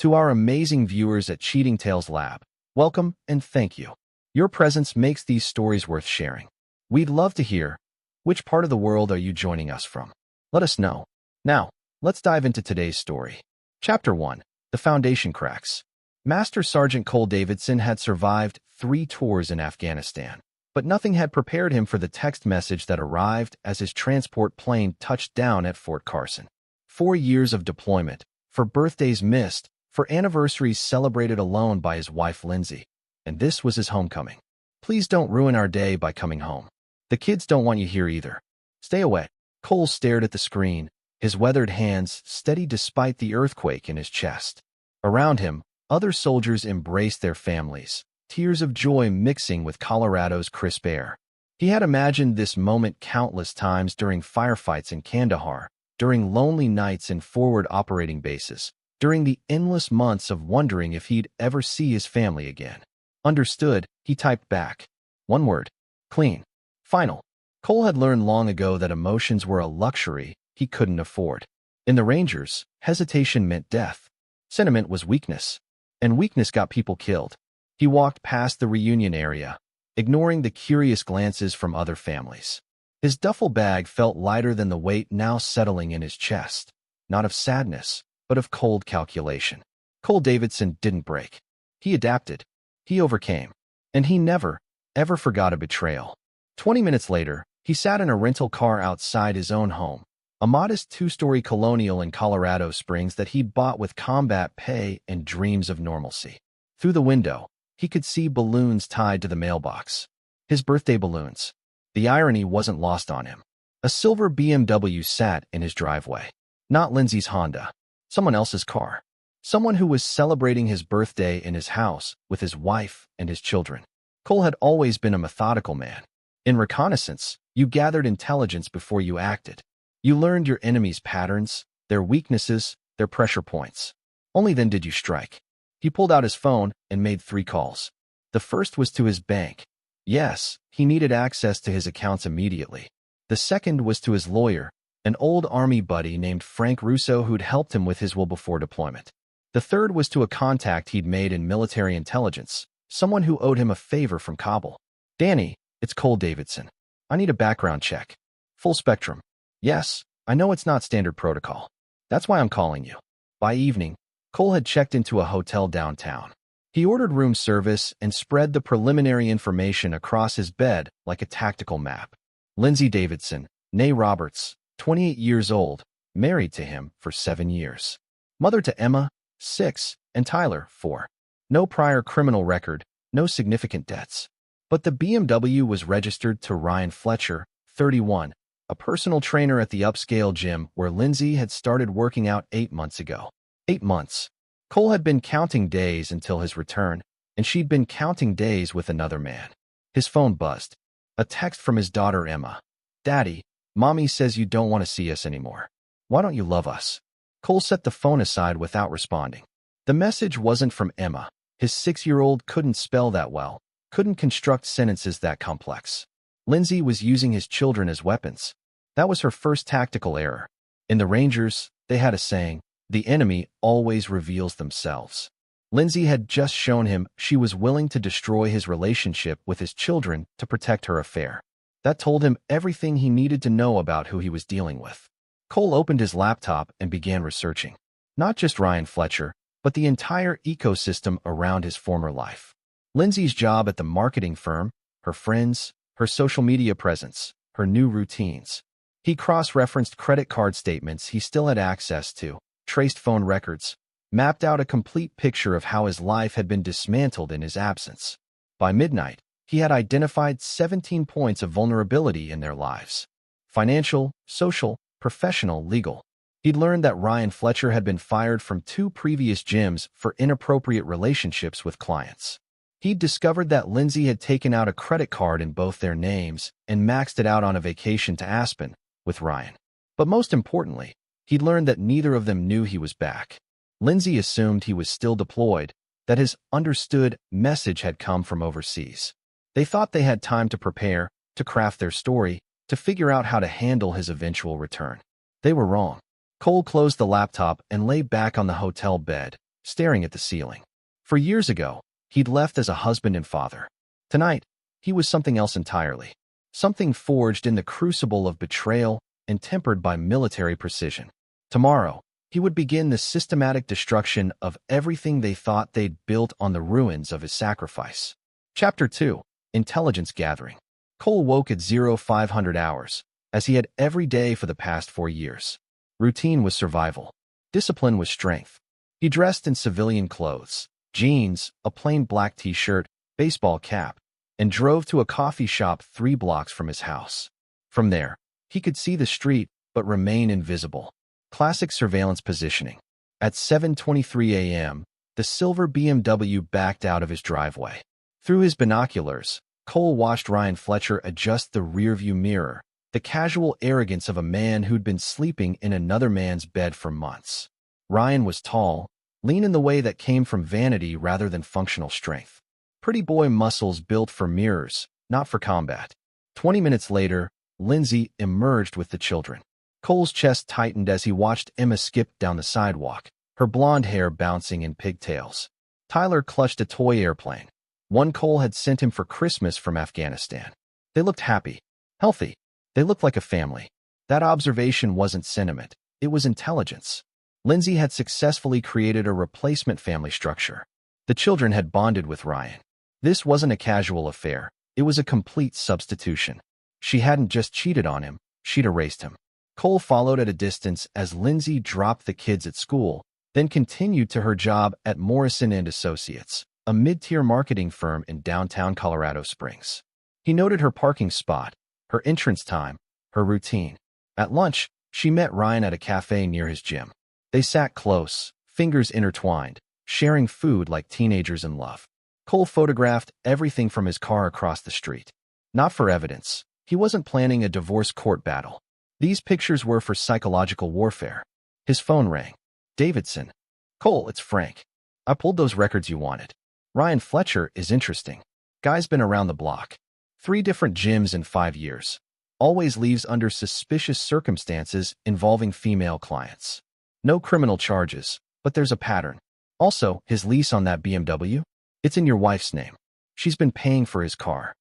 To our amazing viewers at Cheating Tales Lab, welcome and thank you. Your presence makes these stories worth sharing. We'd love to hear, which part of the world are you joining us from? Let us know. Now, let's dive into today's story. Chapter 1. The Foundation Cracks. Master Sergeant Cole Davidson had survived 3 tours in Afghanistan, but nothing had prepared him for the text message that arrived as his transport plane touched down at Fort Carson. 4 years of deployment, for birthdays missed, for anniversaries celebrated alone by his wife Lindsay, and this was his homecoming. Please don't ruin our day by coming home. The kids don't want you here either. Stay away. Cole stared at the screen, his weathered hands steady despite the earthquake in his chest. Around him, other soldiers embraced their families, tears of joy mixing with Colorado's crisp air. He had imagined this moment countless times during firefights in Kandahar, during lonely nights in forward operating bases, during the endless months of wondering if he'd ever see his family again. Understood, he typed back. One word. Clean. Final. Cole had learned long ago that emotions were a luxury he couldn't afford. In the Rangers, hesitation meant death. Sentiment was weakness. And weakness got people killed. He walked past the reunion area, ignoring the curious glances from other families. His duffel bag felt lighter than the weight now settling in his chest, not of sadness, but of cold calculation. Cole Davidson didn't break. He adapted. He overcame. And he never, ever forgot a betrayal. 20 minutes later, he sat in a rental car outside his own home, a modest 2-story colonial in Colorado Springs that he'd bought with combat pay and dreams of normalcy. Through the window, he could see balloons tied to the mailbox. His birthday balloons. The irony wasn't lost on him. A silver BMW sat in his driveway. Not Lindsay's Honda. Someone else's car. Someone who was celebrating his birthday in his house with his wife and his children. Cole had always been a methodical man. In reconnaissance, you gathered intelligence before you acted. You learned your enemy's patterns, their weaknesses, their pressure points. Only then did you strike. He pulled out his phone and made 3 calls. The first was to his bank. Yes, he needed access to his accounts immediately. The second was to his lawyer, an old Army buddy named Frank Russo who'd helped him with his will before deployment. The third was to a contact he'd made in military intelligence, someone who owed him a favor from Kabul. Danny, it's Cole Davidson. I need a background check. Full spectrum. Yes, I know it's not standard protocol. That's why I'm calling you. By evening, Cole had checked into a hotel downtown. He ordered room service and spread the preliminary information across his bed like a tactical map. Lindsay Davidson, née Roberts, 28 years old, married to him for 7 years. Mother to Emma, 6, and Tyler, 4. No prior criminal record, no significant debts. But the BMW was registered to Ryan Fletcher, 31, a personal trainer at the upscale gym where Lindsay had started working out 8 months ago. 8 months. Cole had been counting days until his return, and she'd been counting days with another man. His phone buzzed. A text from his daughter Emma. Daddy, Mommy says you don't want to see us anymore. Why don't you love us? Cole set the phone aside without responding. The message wasn't from Emma. His 6-year-old couldn't spell that well, couldn't construct sentences that complex. Lindsay was using his children as weapons. That was her first tactical error. In the Rangers, they had a saying, the enemy always reveals themselves. Lindsay had just shown him she was willing to destroy his relationship with his children to protect her affair. That told him everything he needed to know about who he was dealing with. Cole opened his laptop and began researching. Not just Ryan Fletcher, but the entire ecosystem around his former life. Lindsay's job at the marketing firm, her friends, her social media presence, her new routines. He cross-referenced credit card statements he still had access to, traced phone records, mapped out a complete picture of how his life had been dismantled in his absence. By midnight, he had identified 17 points of vulnerability in their lives. Financial, social, professional, legal. He'd learned that Ryan Fletcher had been fired from 2 previous gyms for inappropriate relationships with clients. He'd discovered that Lindsay had taken out a credit card in both their names and maxed it out on a vacation to Aspen with Ryan. But most importantly, he'd learned that neither of them knew he was back. Lindsay assumed he was still deployed, that his understood message had come from overseas. They thought they had time to prepare, to craft their story, to figure out how to handle his eventual return. They were wrong. Cole closed the laptop and lay back on the hotel bed, staring at the ceiling. For years ago, he'd left as a husband and father. Tonight, he was something else entirely. Something forged in the crucible of betrayal and tempered by military precision. Tomorrow, he would begin the systematic destruction of everything they thought they'd built on the ruins of his sacrifice. Chapter 2. Intelligence Gathering. Cole woke at 0500 hours, as he had every day for the past 4 years. Routine was survival. Discipline was strength. He dressed in civilian clothes, jeans, a plain black t-shirt, baseball cap, and drove to a coffee shop 3 blocks from his house. From there, he could see the street but remain invisible. Classic surveillance positioning. At 7:23 a.m., the silver BMW backed out of his driveway. Through his binoculars, Cole watched Ryan Fletcher adjust the rearview mirror, the casual arrogance of a man who'd been sleeping in another man's bed for months. Ryan was tall, lean in the way that came from vanity rather than functional strength. Pretty boy muscles built for mirrors, not for combat. 20 minutes later, Lindsay emerged with the children. Cole's chest tightened as he watched Emma skip down the sidewalk, her blonde hair bouncing in pigtails. Tyler clutched a toy airplane. One Cole had sent him for Christmas from Afghanistan. They looked happy, healthy. They looked like a family. That observation wasn't sentiment. It was intelligence. Lindsay had successfully created a replacement family structure. The children had bonded with Ryan. This wasn't a casual affair. It was a complete substitution. She hadn't just cheated on him, she'd erased him. Cole followed at a distance as Lindsay dropped the kids at school, then continued to her job at Morrison & Associates, a mid-tier marketing firm in downtown Colorado Springs. He noted her parking spot, her entrance time, her routine. At lunch, she met Ryan at a cafe near his gym. They sat close, fingers intertwined, sharing food like teenagers in love. Cole photographed everything from his car across the street. Not for evidence. He wasn't planning a divorce court battle. These pictures were for psychological warfare. His phone rang. Davidson. Cole, it's Frank. I pulled those records you wanted. Ryan Fletcher is interesting. Guy's been around the block. 3 different gyms in 5 years. Always leaves under suspicious circumstances involving female clients. No criminal charges, but there's a pattern. Also, his lease on that BMW? It's in your wife's name. She's been paying for his car.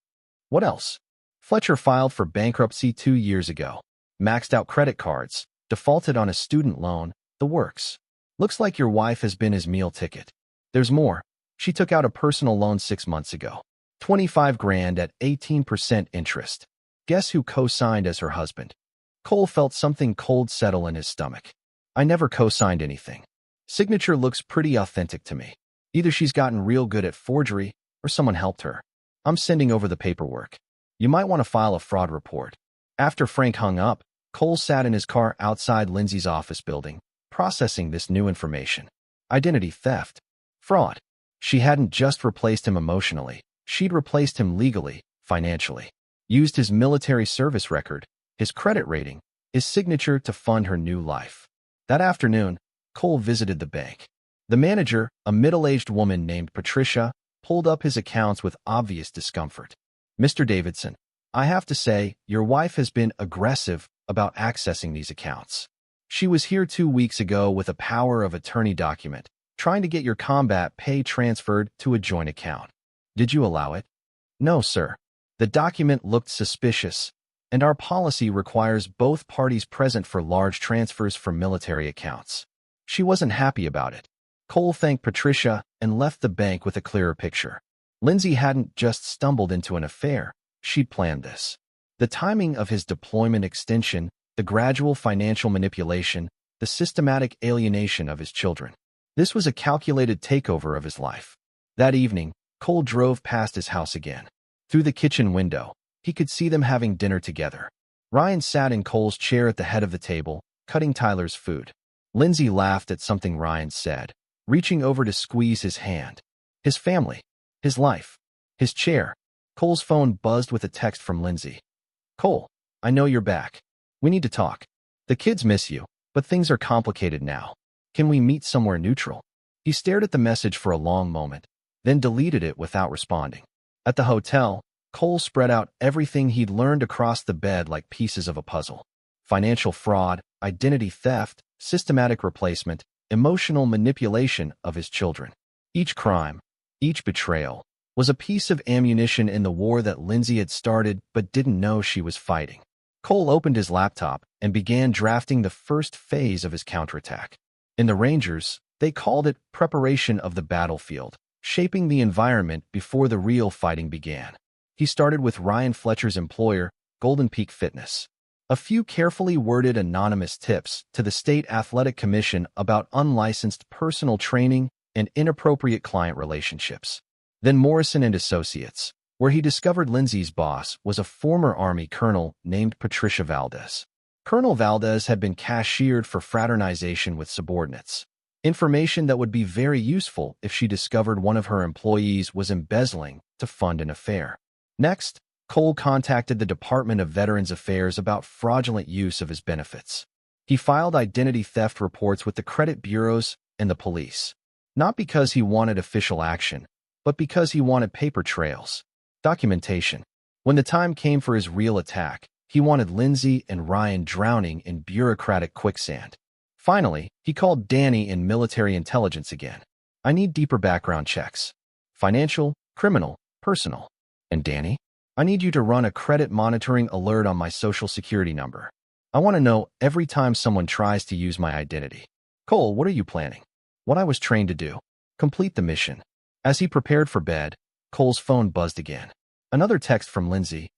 What else? Fletcher filed for bankruptcy 2 years ago. Maxed out credit cards, defaulted on a student loan, the works. Looks like your wife has been his meal ticket. There's more. She took out a personal loan 6 months ago. 25 grand at 18% interest. Guess who co-signed as her husband? Cole felt something cold settle in his stomach. I never co-signed anything. Signature looks pretty authentic to me. Either she's gotten real good at forgery, or someone helped her. I'm sending over the paperwork. You might want to file a fraud report. After Frank hung up, Cole sat in his car outside Lindsay's office building, processing this new information. Identity theft. Fraud. She hadn't just replaced him emotionally. She'd replaced him legally, financially. Used his military service record, his credit rating, his signature to fund her new life. That afternoon, Cole visited the bank. The manager, a middle-aged woman named Patricia, pulled up his accounts with obvious discomfort. Mr. Davidson, I have to say, your wife has been aggressive about accessing these accounts. She was here 2 weeks ago with a power of attorney document, trying to get your combat pay transferred to a joint account. Did you allow it? No, sir. The document looked suspicious, and our policy requires both parties present for large transfers from military accounts. She wasn't happy about it. Cole thanked Patricia and left the bank with a clearer picture. Lindsay hadn't just stumbled into an affair. She'd planned this. The timing of his deployment extension, the gradual financial manipulation, the systematic alienation of his children. This was a calculated takeover of his life. That evening, Cole drove past his house again. Through the kitchen window, he could see them having dinner together. Ryan sat in Cole's chair at the head of the table, cutting Tyler's food. Lindsay laughed at something Ryan said, reaching over to squeeze his hand. His family, his life, his chair. Cole's phone buzzed with a text from Lindsay. Cole, I know you're back. We need to talk. The kids miss you, but things are complicated now. Can we meet somewhere neutral? He stared at the message for a long moment, then deleted it without responding. At the hotel, Cole spread out everything he'd learned across the bed like pieces of a puzzle. Financial fraud, identity theft, systematic replacement, emotional manipulation of his children. Each crime, each betrayal, was a piece of ammunition in the war that Lindsay had started but didn't know she was fighting. Cole opened his laptop and began drafting the first phase of his counterattack. In the Rangers, they called it preparation of the battlefield, shaping the environment before the real fighting began. He started with Ryan Fletcher's employer, Golden Peak Fitness. A few carefully worded anonymous tips to the State Athletic Commission about unlicensed personal training and inappropriate client relationships. Then Morrison and Associates, where he discovered Lindsay's boss was a former Army colonel named Patricia Valdez. Colonel Valdez had been cashiered for fraternization with subordinates. Information that would be very useful if she discovered one of her employees was embezzling to fund an affair. Next, Cole contacted the Department of Veterans Affairs about fraudulent use of his benefits. He filed identity theft reports with the credit bureaus and the police, not because he wanted official action, but because he wanted paper trails, documentation. When the time came for his real attack, he wanted Lindsay and Ryan drowning in bureaucratic quicksand. Finally, he called Danny in military intelligence again. I need deeper background checks. Financial, criminal, personal. And Danny? I need you to run a credit monitoring alert on my social security number. I want to know every time someone tries to use my identity. Cole, what are you planning? What I was trained to do. Complete the mission. As he prepared for bed, Cole's phone buzzed again. Another text from Lindsay.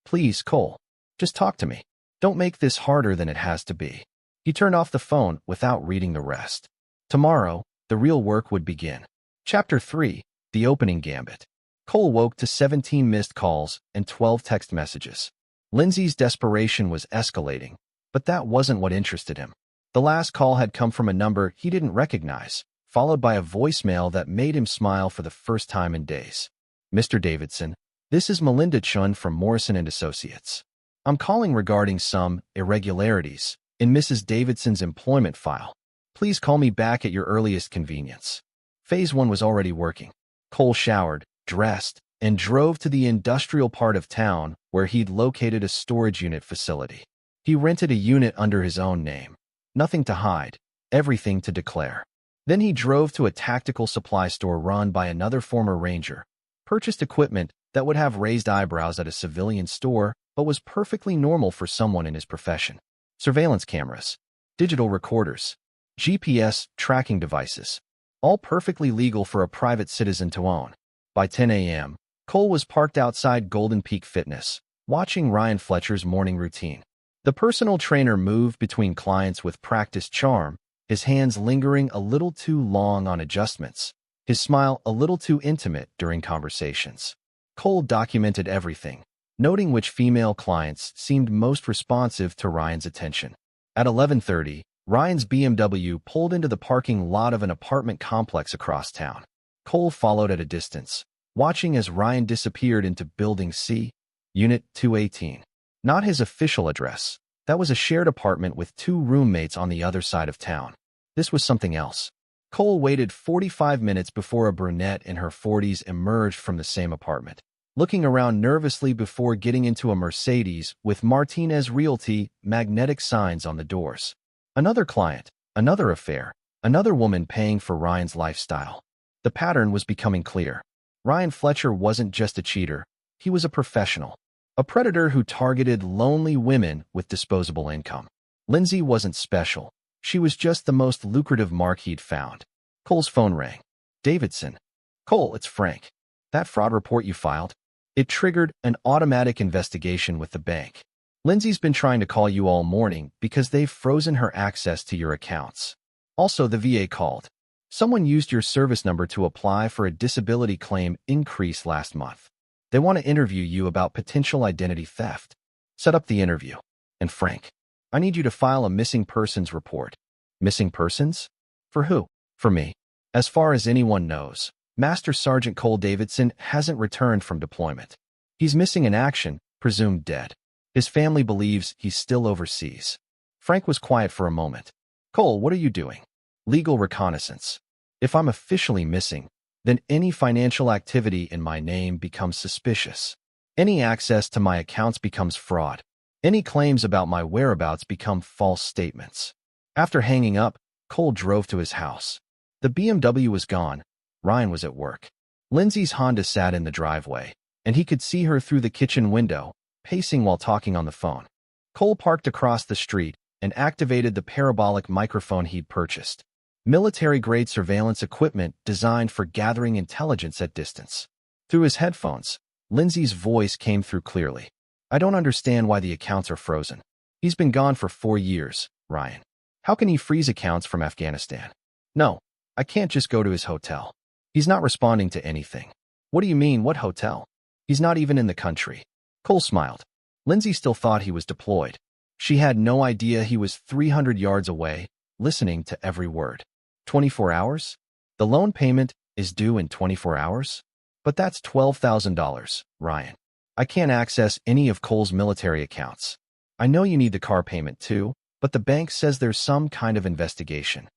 Please, Cole, just talk to me. Don't make this harder than it has to be. He turned off the phone without reading the rest. Tomorrow, the real work would begin. Chapter 3, The Opening Gambit. Cole woke to 17 missed calls and 12 text messages. Lindsay's desperation was escalating, but that wasn't what interested him. The last call had come from a number he didn't recognize, followed by a voicemail that made him smile for the first time in days. Mr. Davidson, this is Melinda Chun from Morrison and Associates. I'm calling regarding some irregularities in Mrs. Davidson's employment file. Please call me back at your earliest convenience. Phase 1 was already working. Cole showered, dressed, and drove to the industrial part of town where he'd located a storage unit facility. He rented a unit under his own name. Nothing to hide, everything to declare. Then he drove to a tactical supply store run by another former Ranger, purchased equipment that would have raised eyebrows at a civilian store but was perfectly normal for someone in his profession. Surveillance cameras, digital recorders, GPS tracking devices, all perfectly legal for a private citizen to own. By 10 a.m., Cole was parked outside Golden Peak Fitness, watching Ryan Fletcher's morning routine. The personal trainer moved between clients with practiced charm, his hands lingering a little too long on adjustments, his smile a little too intimate during conversations. Cole documented everything, noting which female clients seemed most responsive to Ryan's attention. At 11:30, Ryan's BMW pulled into the parking lot of an apartment complex across town. Cole followed at a distance, watching as Ryan disappeared into Building C, Unit 218. Not his official address. That was a shared apartment with 2 roommates on the other side of town. This was something else. Cole waited 45 minutes before a brunette in her 40s emerged from the same apartment, looking around nervously before getting into a Mercedes with Martinez Realty magnetic signs on the doors. Another client, another affair, another woman paying for Ryan's lifestyle. The pattern was becoming clear. Ryan Fletcher wasn't just a cheater, he was a professional. A predator who targeted lonely women with disposable income. Lindsay wasn't special. She was just the most lucrative mark he'd found. Cole's phone rang. Davidson. Cole, it's Frank. That fraud report you filed? It triggered an automatic investigation with the bank. Lindsay's been trying to call you all morning because they've frozen her access to your accounts. Also, the VA called. Someone used your service number to apply for a disability claim increase last month. They want to interview you about potential identity theft. Set up the interview. And Frank, I need you to file a missing persons report. Missing persons? For who? For me. As far as anyone knows, Master Sergeant Cole Davidson hasn't returned from deployment. He's missing in action, presumed dead. His family believes he's still overseas. Frank was quiet for a moment. Cole, what are you doing? Legal reconnaissance. If I'm officially missing, then any financial activity in my name becomes suspicious. Any access to my accounts becomes fraud. Any claims about my whereabouts become false statements. After hanging up, Cole drove to his house. The BMW was gone. Ryan was at work. Lindsay's Honda sat in the driveway, and he could see her through the kitchen window, pacing while talking on the phone. Cole parked across the street and activated the parabolic microphone he'd purchased. Military-grade surveillance equipment designed for gathering intelligence at distance. Through his headphones, Lindsay's voice came through clearly. "I don't understand why the accounts are frozen. He's been gone for 4 years, Ryan. How can he freeze accounts from Afghanistan? No, I can't just go to his hotel. He's not responding to anything." "What do you mean, what hotel? He's not even in the country." Cole smiled. Lindsay still thought he was deployed. She had no idea he was 300 yards away, listening to every word. 24 hours? The loan payment is due in 24 hours? But that's $12,000, Ryan. I can't access any of Cole's military accounts. I know you need the car payment too, but the bank says there's some kind of investigation.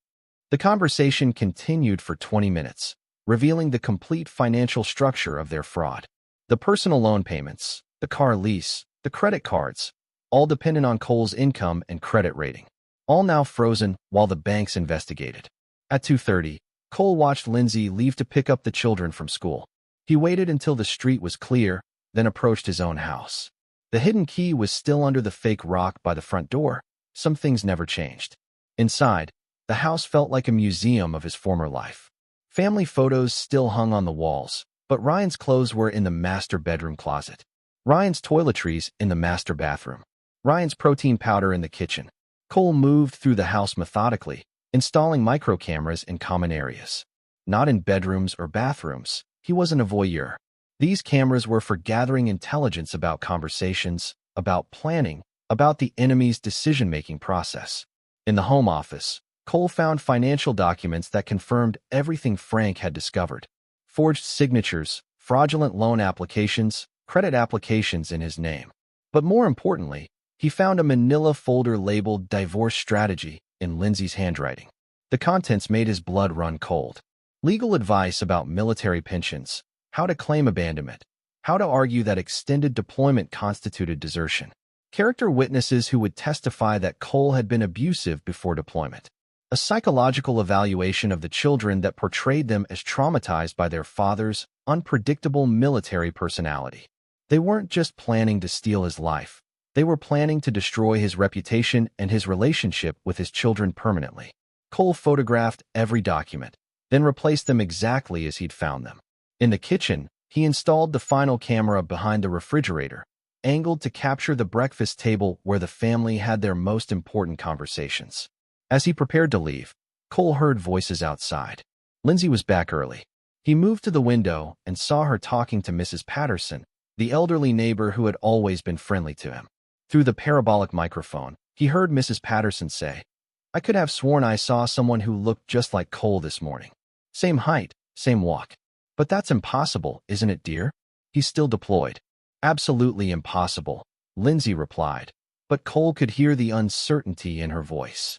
The conversation continued for 20 minutes, revealing the complete financial structure of their fraud. The personal loan payments, the car lease, the credit cards, all dependent on Cole's income and credit rating. All now frozen while the banks investigated. At 2:30, Cole watched Lindsay leave to pick up the children from school. He waited until the street was clear, then approached his own house. The hidden key was still under the fake rock by the front door. Some things never changed. Inside, the house felt like a museum of his former life. Family photos still hung on the walls, but Ryan's clothes were in the master bedroom closet. Ryan's toiletries in the master bathroom. Ryan's protein powder in the kitchen. Cole moved through the house methodically, installing micro cameras in common areas. Not in bedrooms or bathrooms. He wasn't a voyeur. These cameras were for gathering intelligence about conversations, about planning, about the enemy's decision-making process. In the home office, Cole found financial documents that confirmed everything Frank had discovered. Forged signatures, fraudulent loan applications, credit applications in his name. But more importantly, he found a manila folder labeled Divorce Strategy in Lindsay's handwriting. The contents made his blood run cold. Legal advice about military pensions, how to claim abandonment, how to argue that extended deployment constituted desertion. Character witnesses who would testify that Cole had been abusive before deployment. A psychological evaluation of the children that portrayed them as traumatized by their father's unpredictable military personality. They weren't just planning to steal his life. They were planning to destroy his reputation and his relationship with his children permanently. Cole photographed every document, then replaced them exactly as he'd found them. In the kitchen, he installed the final camera behind the refrigerator, angled to capture the breakfast table where the family had their most important conversations. As he prepared to leave, Cole heard voices outside. Lindsay was back early. He moved to the window and saw her talking to Mrs. Patterson, the elderly neighbor who had always been friendly to him. Through the parabolic microphone, he heard Mrs. Patterson say, "I could have sworn I saw someone who looked just like Cole this morning. Same height, same walk. But that's impossible, isn't it, dear? He's still deployed." "Absolutely impossible," Lindsay replied, but Cole could hear the uncertainty in her voice.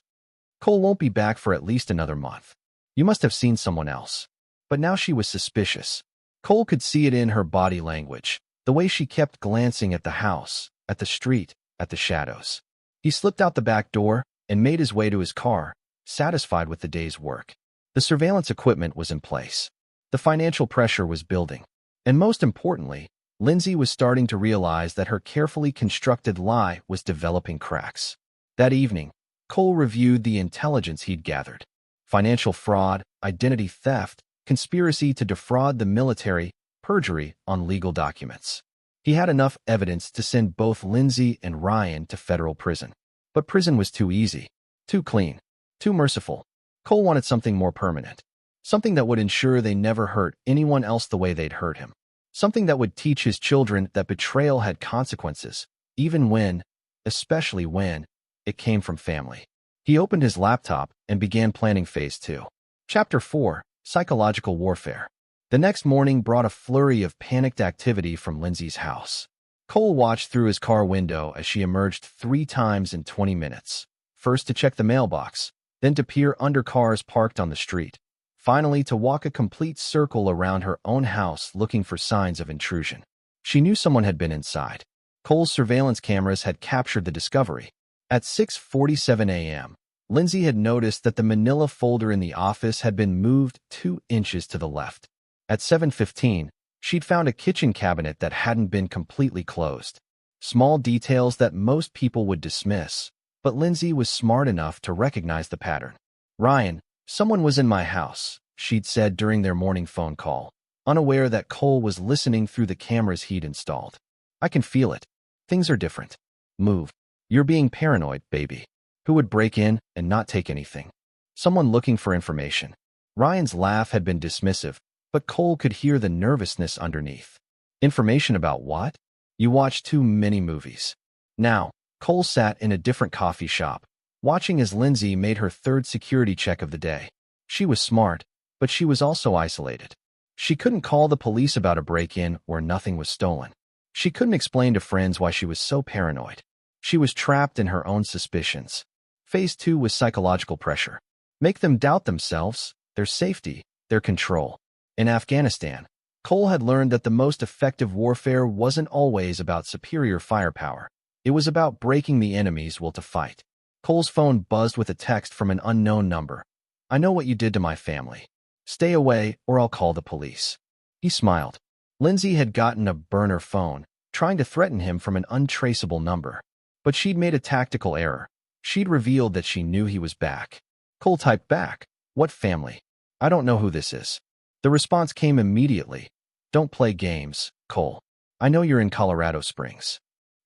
"Cole won't be back for at least another month. You must have seen someone else." But now she was suspicious. Cole could see it in her body language, the way she kept glancing at the house, at the street, at the shadows. He slipped out the back door and made his way to his car, satisfied with the day's work. The surveillance equipment was in place. The financial pressure was building. And most importantly, Lindsay was starting to realize that her carefully constructed lie was developing cracks. That evening, Cole reviewed the intelligence he'd gathered. Financial fraud, identity theft, conspiracy to defraud the military, perjury on legal documents. He had enough evidence to send both Lindsay and Ryan to federal prison. But prison was too easy, too clean, too merciful. Cole wanted something more permanent. Something that would ensure they never hurt anyone else the way they'd hurt him. Something that would teach his children that betrayal had consequences, even when, especially when, it came from family. He opened his laptop and began planning Phase 2. Chapter 4, Psychological Warfare. The next morning brought a flurry of panicked activity from Lindsay's house. Cole watched through his car window as she emerged 3 times in 20 minutes, first to check the mailbox, then to peer under cars parked on the street, finally to walk a complete circle around her own house looking for signs of intrusion. She knew someone had been inside. Cole's surveillance cameras had captured the discovery. At 6:47 a.m., Lindsay had noticed that the manila folder in the office had been moved 2 inches to the left. At 7:15, she'd found a kitchen cabinet that hadn't been completely closed. Small details that most people would dismiss, but Lindsay was smart enough to recognize the pattern. "Ryan, someone was in my house," she'd said during their morning phone call, unaware that Cole was listening through the cameras he'd installed. "I can feel it. Things are different. Move. You're being paranoid, baby." Who would break in and not take anything? Someone looking for information. Ryan's laugh had been dismissive, but Cole could hear the nervousness underneath. Information about what? You watch too many movies. Now, Cole sat in a different coffee shop, watching as Lindsay made her 3rd security check of the day. She was smart, but she was also isolated. She couldn't call the police about a break-in where nothing was stolen. She couldn't explain to friends why she was so paranoid. She was trapped in her own suspicions. Phase 2 was psychological pressure. Make them doubt themselves, their safety, their control. In Afghanistan, Cole had learned that the most effective warfare wasn't always about superior firepower. It was about breaking the enemy's will to fight. Cole's phone buzzed with a text from an unknown number. "I know what you did to my family. Stay away or I'll call the police." He smiled. Lindsay had gotten a burner phone, trying to threaten him from an untraceable number. But she'd made a tactical error. She'd revealed that she knew he was back. Cole typed back, "What family? I don't know who this is." The response came immediately. "Don't play games, Cole. I know you're in Colorado Springs.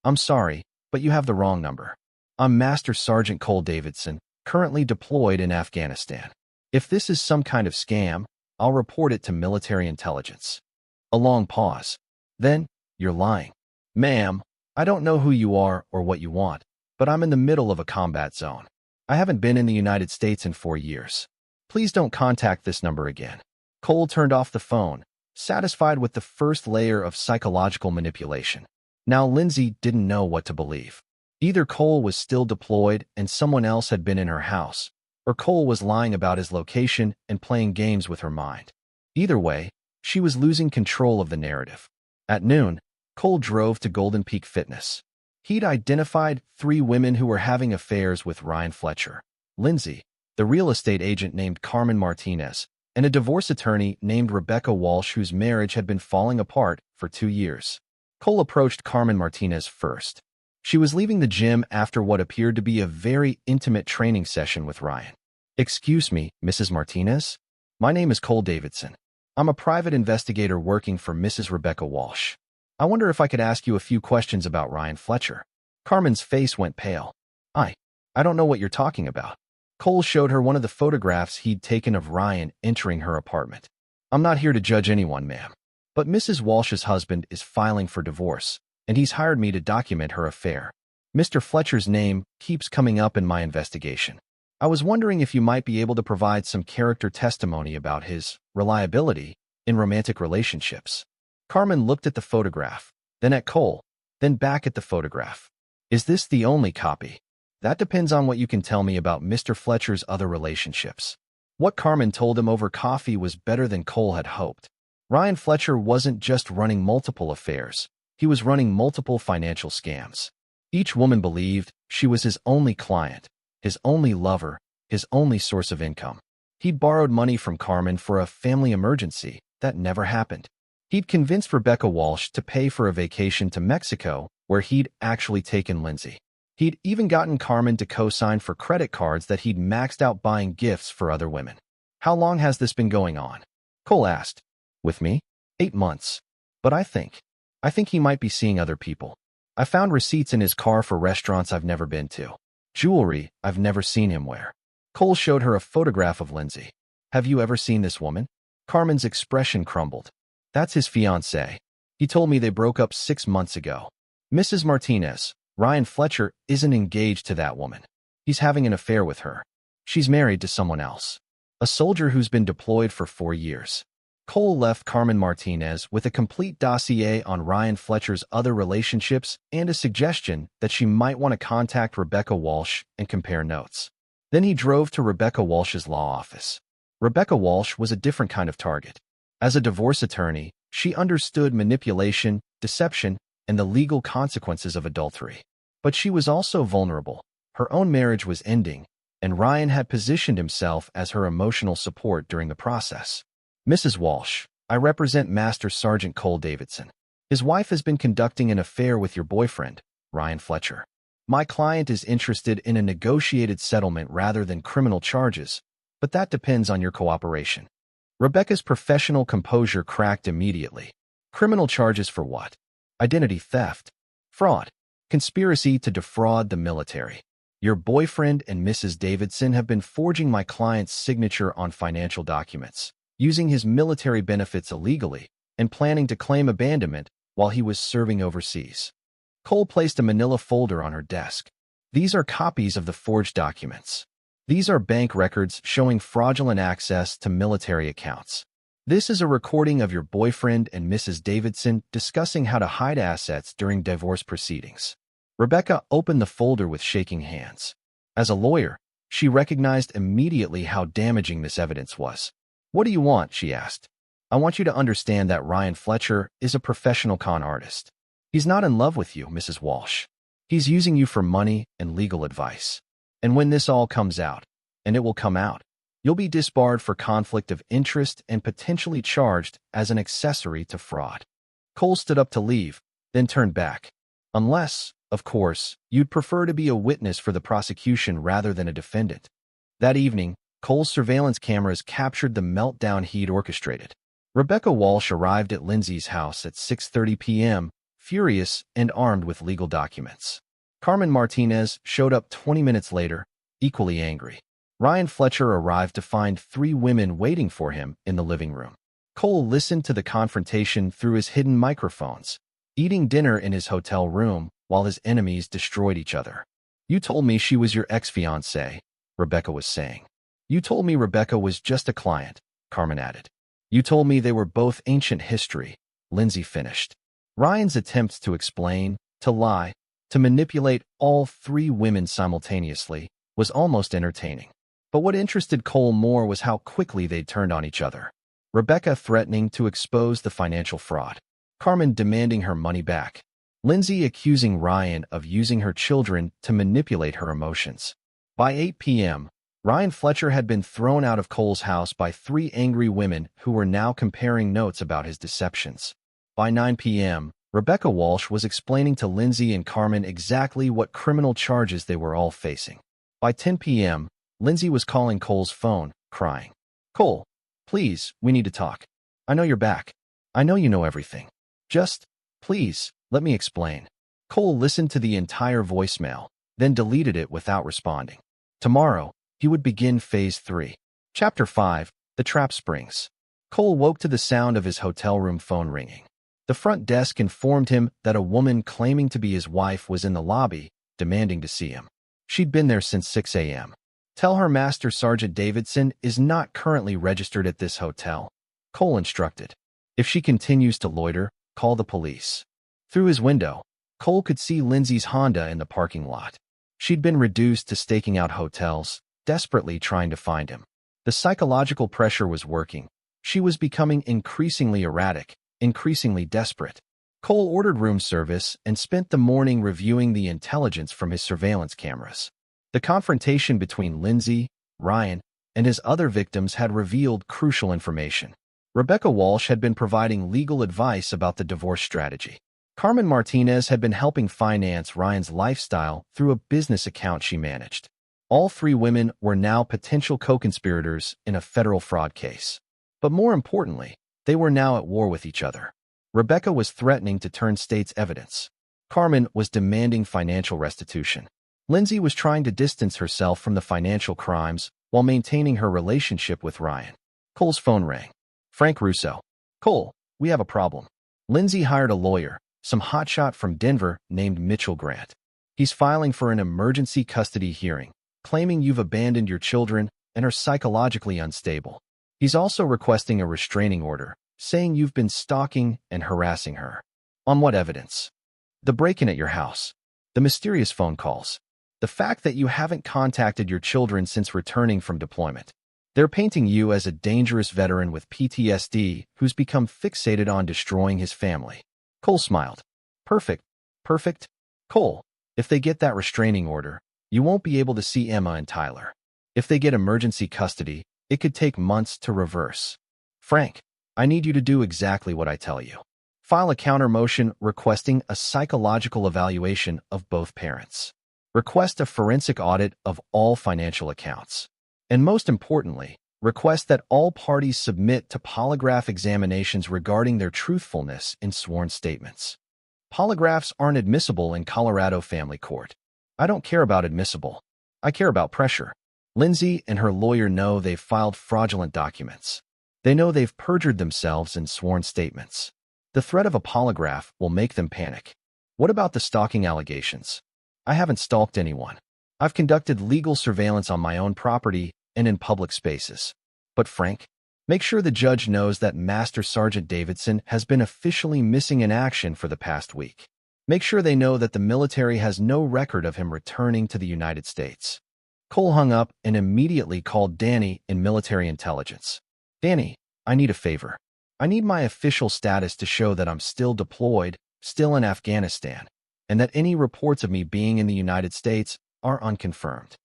I'm sorry, but you have the wrong number. I'm Master Sergeant Cole Davidson, currently deployed in Afghanistan. If this is some kind of scam, I'll report it to military intelligence." A long pause. Then, "You're lying. Ma'am, I don't know who you are or what you want, but I'm in the middle of a combat zone. I haven't been in the United States in 4 years. Please don't contact this number again." Cole turned off the phone, satisfied with the first layer of psychological manipulation. Now Lindsay didn't know what to believe. Either Cole was still deployed and someone else had been in her house, or Cole was lying about his location and playing games with her mind. Either way, she was losing control of the narrative. At noon, Cole drove to Golden Peak Fitness. He'd identified 3 women who were having affairs with Ryan Fletcher: Lindsay, the real estate agent named Carmen Martinez, and a divorce attorney named Rebecca Walsh whose marriage had been falling apart for 2 years. Cole approached Carmen Martinez first. She was leaving the gym after what appeared to be a very intimate training session with Ryan. "Excuse me, Mrs. Martinez? My name is Cole Davidson. I'm a private investigator working for Mrs. Rebecca Walsh. I wonder if I could ask you a few questions about Ryan Fletcher." Carmen's face went pale. I don't know what you're talking about." Cole showed her one of the photographs he'd taken of Ryan entering her apartment. "I'm not here to judge anyone, ma'am. But Mrs. Walsh's husband is filing for divorce, and he's hired me to document her affair. Mr. Fletcher's name keeps coming up in my investigation. I was wondering if you might be able to provide some character testimony about his reliability in romantic relationships." Carmen looked at the photograph, then at Cole, then back at the photograph. "Is this the only copy?" "That depends on what you can tell me about Mr. Fletcher's other relationships." What Carmen told him over coffee was better than Cole had hoped. Ryan Fletcher wasn't just running multiple affairs. He was running multiple financial scams. Each woman believed she was his only client, his only lover, his only source of income. He'd borrowed money from Carmen for a family emergency that never happened. He'd convinced Rebecca Walsh to pay for a vacation to Mexico where he'd actually taken Lindsay. He'd even gotten Carmen to co-sign for credit cards that he'd maxed out buying gifts for other women. "How long has this been going on?" Cole asked. "With me? 8 months. But I think he might be seeing other people. I found receipts in his car for restaurants I've never been to. Jewelry I've never seen him wear." Cole showed her a photograph of Lindsay. "Have you ever seen this woman?" Carmen's expression crumbled. "That's his fiancée. He told me they broke up 6 months ago. Mrs. Martinez, Ryan Fletcher isn't engaged to that woman. He's having an affair with her. She's married to someone else. A soldier who's been deployed for 4 years." Cole left Carmen Martinez with a complete dossier on Ryan Fletcher's other relationships and a suggestion that she might want to contact Rebecca Walsh and compare notes. Then he drove to Rebecca Walsh's law office. Rebecca Walsh was a different kind of target. As a divorce attorney, she understood manipulation, deception, and the legal consequences of adultery. But she was also vulnerable. Her own marriage was ending, and Ryan had positioned himself as her emotional support during the process. Mrs. Walsh, I represent Master Sergeant Cole Davidson. His wife has been conducting an affair with your boyfriend, Ryan Fletcher. My client is interested in a negotiated settlement rather than criminal charges, but that depends on your cooperation. Rebecca's professional composure cracked immediately. Criminal charges for what? Identity theft, fraud, conspiracy to defraud the military. Your boyfriend and Mrs. Davidson have been forging my client's signature on financial documents, using his military benefits illegally, and planning to claim abandonment while he was serving overseas. Cole placed a manila folder on her desk. These are copies of the forged documents. These are bank records showing fraudulent access to military accounts. This is a recording of your boyfriend and Mrs. Davidson discussing how to hide assets during divorce proceedings. Rebecca opened the folder with shaking hands. As a lawyer, she recognized immediately how damaging this evidence was. What do you want? She asked. I want you to understand that Ryan Fletcher is a professional con artist. He's not in love with you, Mrs. Walsh. He's using you for money and legal advice. And when this all comes out, and it will come out, you'll be disbarred for conflict of interest and potentially charged as an accessory to fraud. Cole stood up to leave, then turned back. Unless, of course, you'd prefer to be a witness for the prosecution rather than a defendant. That evening, Cole's surveillance cameras captured the meltdown he'd orchestrated. Rebecca Walsh arrived at Lindsay's house at 6:30 p.m., furious and armed with legal documents. Carmen Martinez showed up 20 minutes later, equally angry. Ryan Fletcher arrived to find 3 women waiting for him in the living room. Cole listened to the confrontation through his hidden microphones, eating dinner in his hotel room while his enemies destroyed each other. You told me she was your ex-fiancée, Rebecca was saying. You told me Rebecca was just a client, Carmen added. You told me they were both ancient history, Lindsay finished. Ryan's attempts to explain, to lie, to manipulate all 3 women simultaneously was almost entertaining. But what interested Cole more was how quickly they'd turned on each other. Rebecca threatening to expose the financial fraud. Carmen demanding her money back. Lindsay accusing Ryan of using her children to manipulate her emotions. By 8 p.m., Ryan Fletcher had been thrown out of Cole's house by 3 angry women who were now comparing notes about his deceptions. By 9 p.m., Rebecca Walsh was explaining to Lindsay and Carmen exactly what criminal charges they were all facing. By 10 p.m., Lindsay was calling Cole's phone, crying. Cole, please, we need to talk. I know you're back. I know you know everything. Just, please, let me explain. Cole listened to the entire voicemail, then deleted it without responding. Tomorrow, he would begin Phase 3. Chapter 5, The Trap Springs. Cole woke to the sound of his hotel room phone ringing. The front desk informed him that a woman claiming to be his wife was in the lobby, demanding to see him. She'd been there since 6 a.m. Tell her Master Sergeant Davidson is not currently registered at this hotel, Cole instructed. If she continues to loiter, call the police. Through his window, Cole could see Lindsay's Honda in the parking lot. She'd been reduced to staking out hotels, desperately trying to find him. The psychological pressure was working. She was becoming increasingly erratic, increasingly desperate. Cole ordered room service and spent the morning reviewing the intelligence from his surveillance cameras. The confrontation between Lindsay, Ryan, and his other victims had revealed crucial information. Rebecca Walsh had been providing legal advice about the divorce strategy. Carmen Martinez had been helping finance Ryan's lifestyle through a business account she managed. All 3 women were now potential co-conspirators in a federal fraud case. But more importantly, they were now at war with each other. Rebecca was threatening to turn state's evidence. Carmen was demanding financial restitution. Lindsay was trying to distance herself from the financial crimes while maintaining her relationship with Ryan. Cole's phone rang. Frank Russo. Cole, we have a problem. Lindsay hired a lawyer, some hotshot from Denver named Mitchell Grant. He's filing for an emergency custody hearing, claiming you've abandoned your children and are psychologically unstable. He's also requesting a restraining order, saying you've been stalking and harassing her. On what evidence? The break-in at your house. The mysterious phone calls. The fact that you haven't contacted your children since returning from deployment. They're painting you as a dangerous veteran with PTSD who's become fixated on destroying his family. Cole smiled. Perfect. Perfect. Cole, if they get that restraining order, you won't be able to see Emma and Tyler. If they get emergency custody, it could take months to reverse. Frank, I need you to do exactly what I tell you. File a counter motion requesting a psychological evaluation of both parents. Request a forensic audit of all financial accounts. And most importantly, request that all parties submit to polygraph examinations regarding their truthfulness in sworn statements. Polygraphs aren't admissible in Colorado family court. I don't care about admissible. I care about pressure. Lindsay and her lawyer know they've filed fraudulent documents. They know they've perjured themselves in sworn statements. The threat of a polygraph will make them panic. What about the stalking allegations? I haven't stalked anyone. I've conducted legal surveillance on my own property and in public spaces. But Frank, make sure the judge knows that Master Sergeant Davidson has been officially missing in action for the past week. Make sure they know that the military has no record of him returning to the United States. Cole hung up and immediately called Danny in military intelligence. Danny, I need a favor. I need my official status to show that I'm still deployed, still in Afghanistan, and that any reports of me being in the United States are unconfirmed.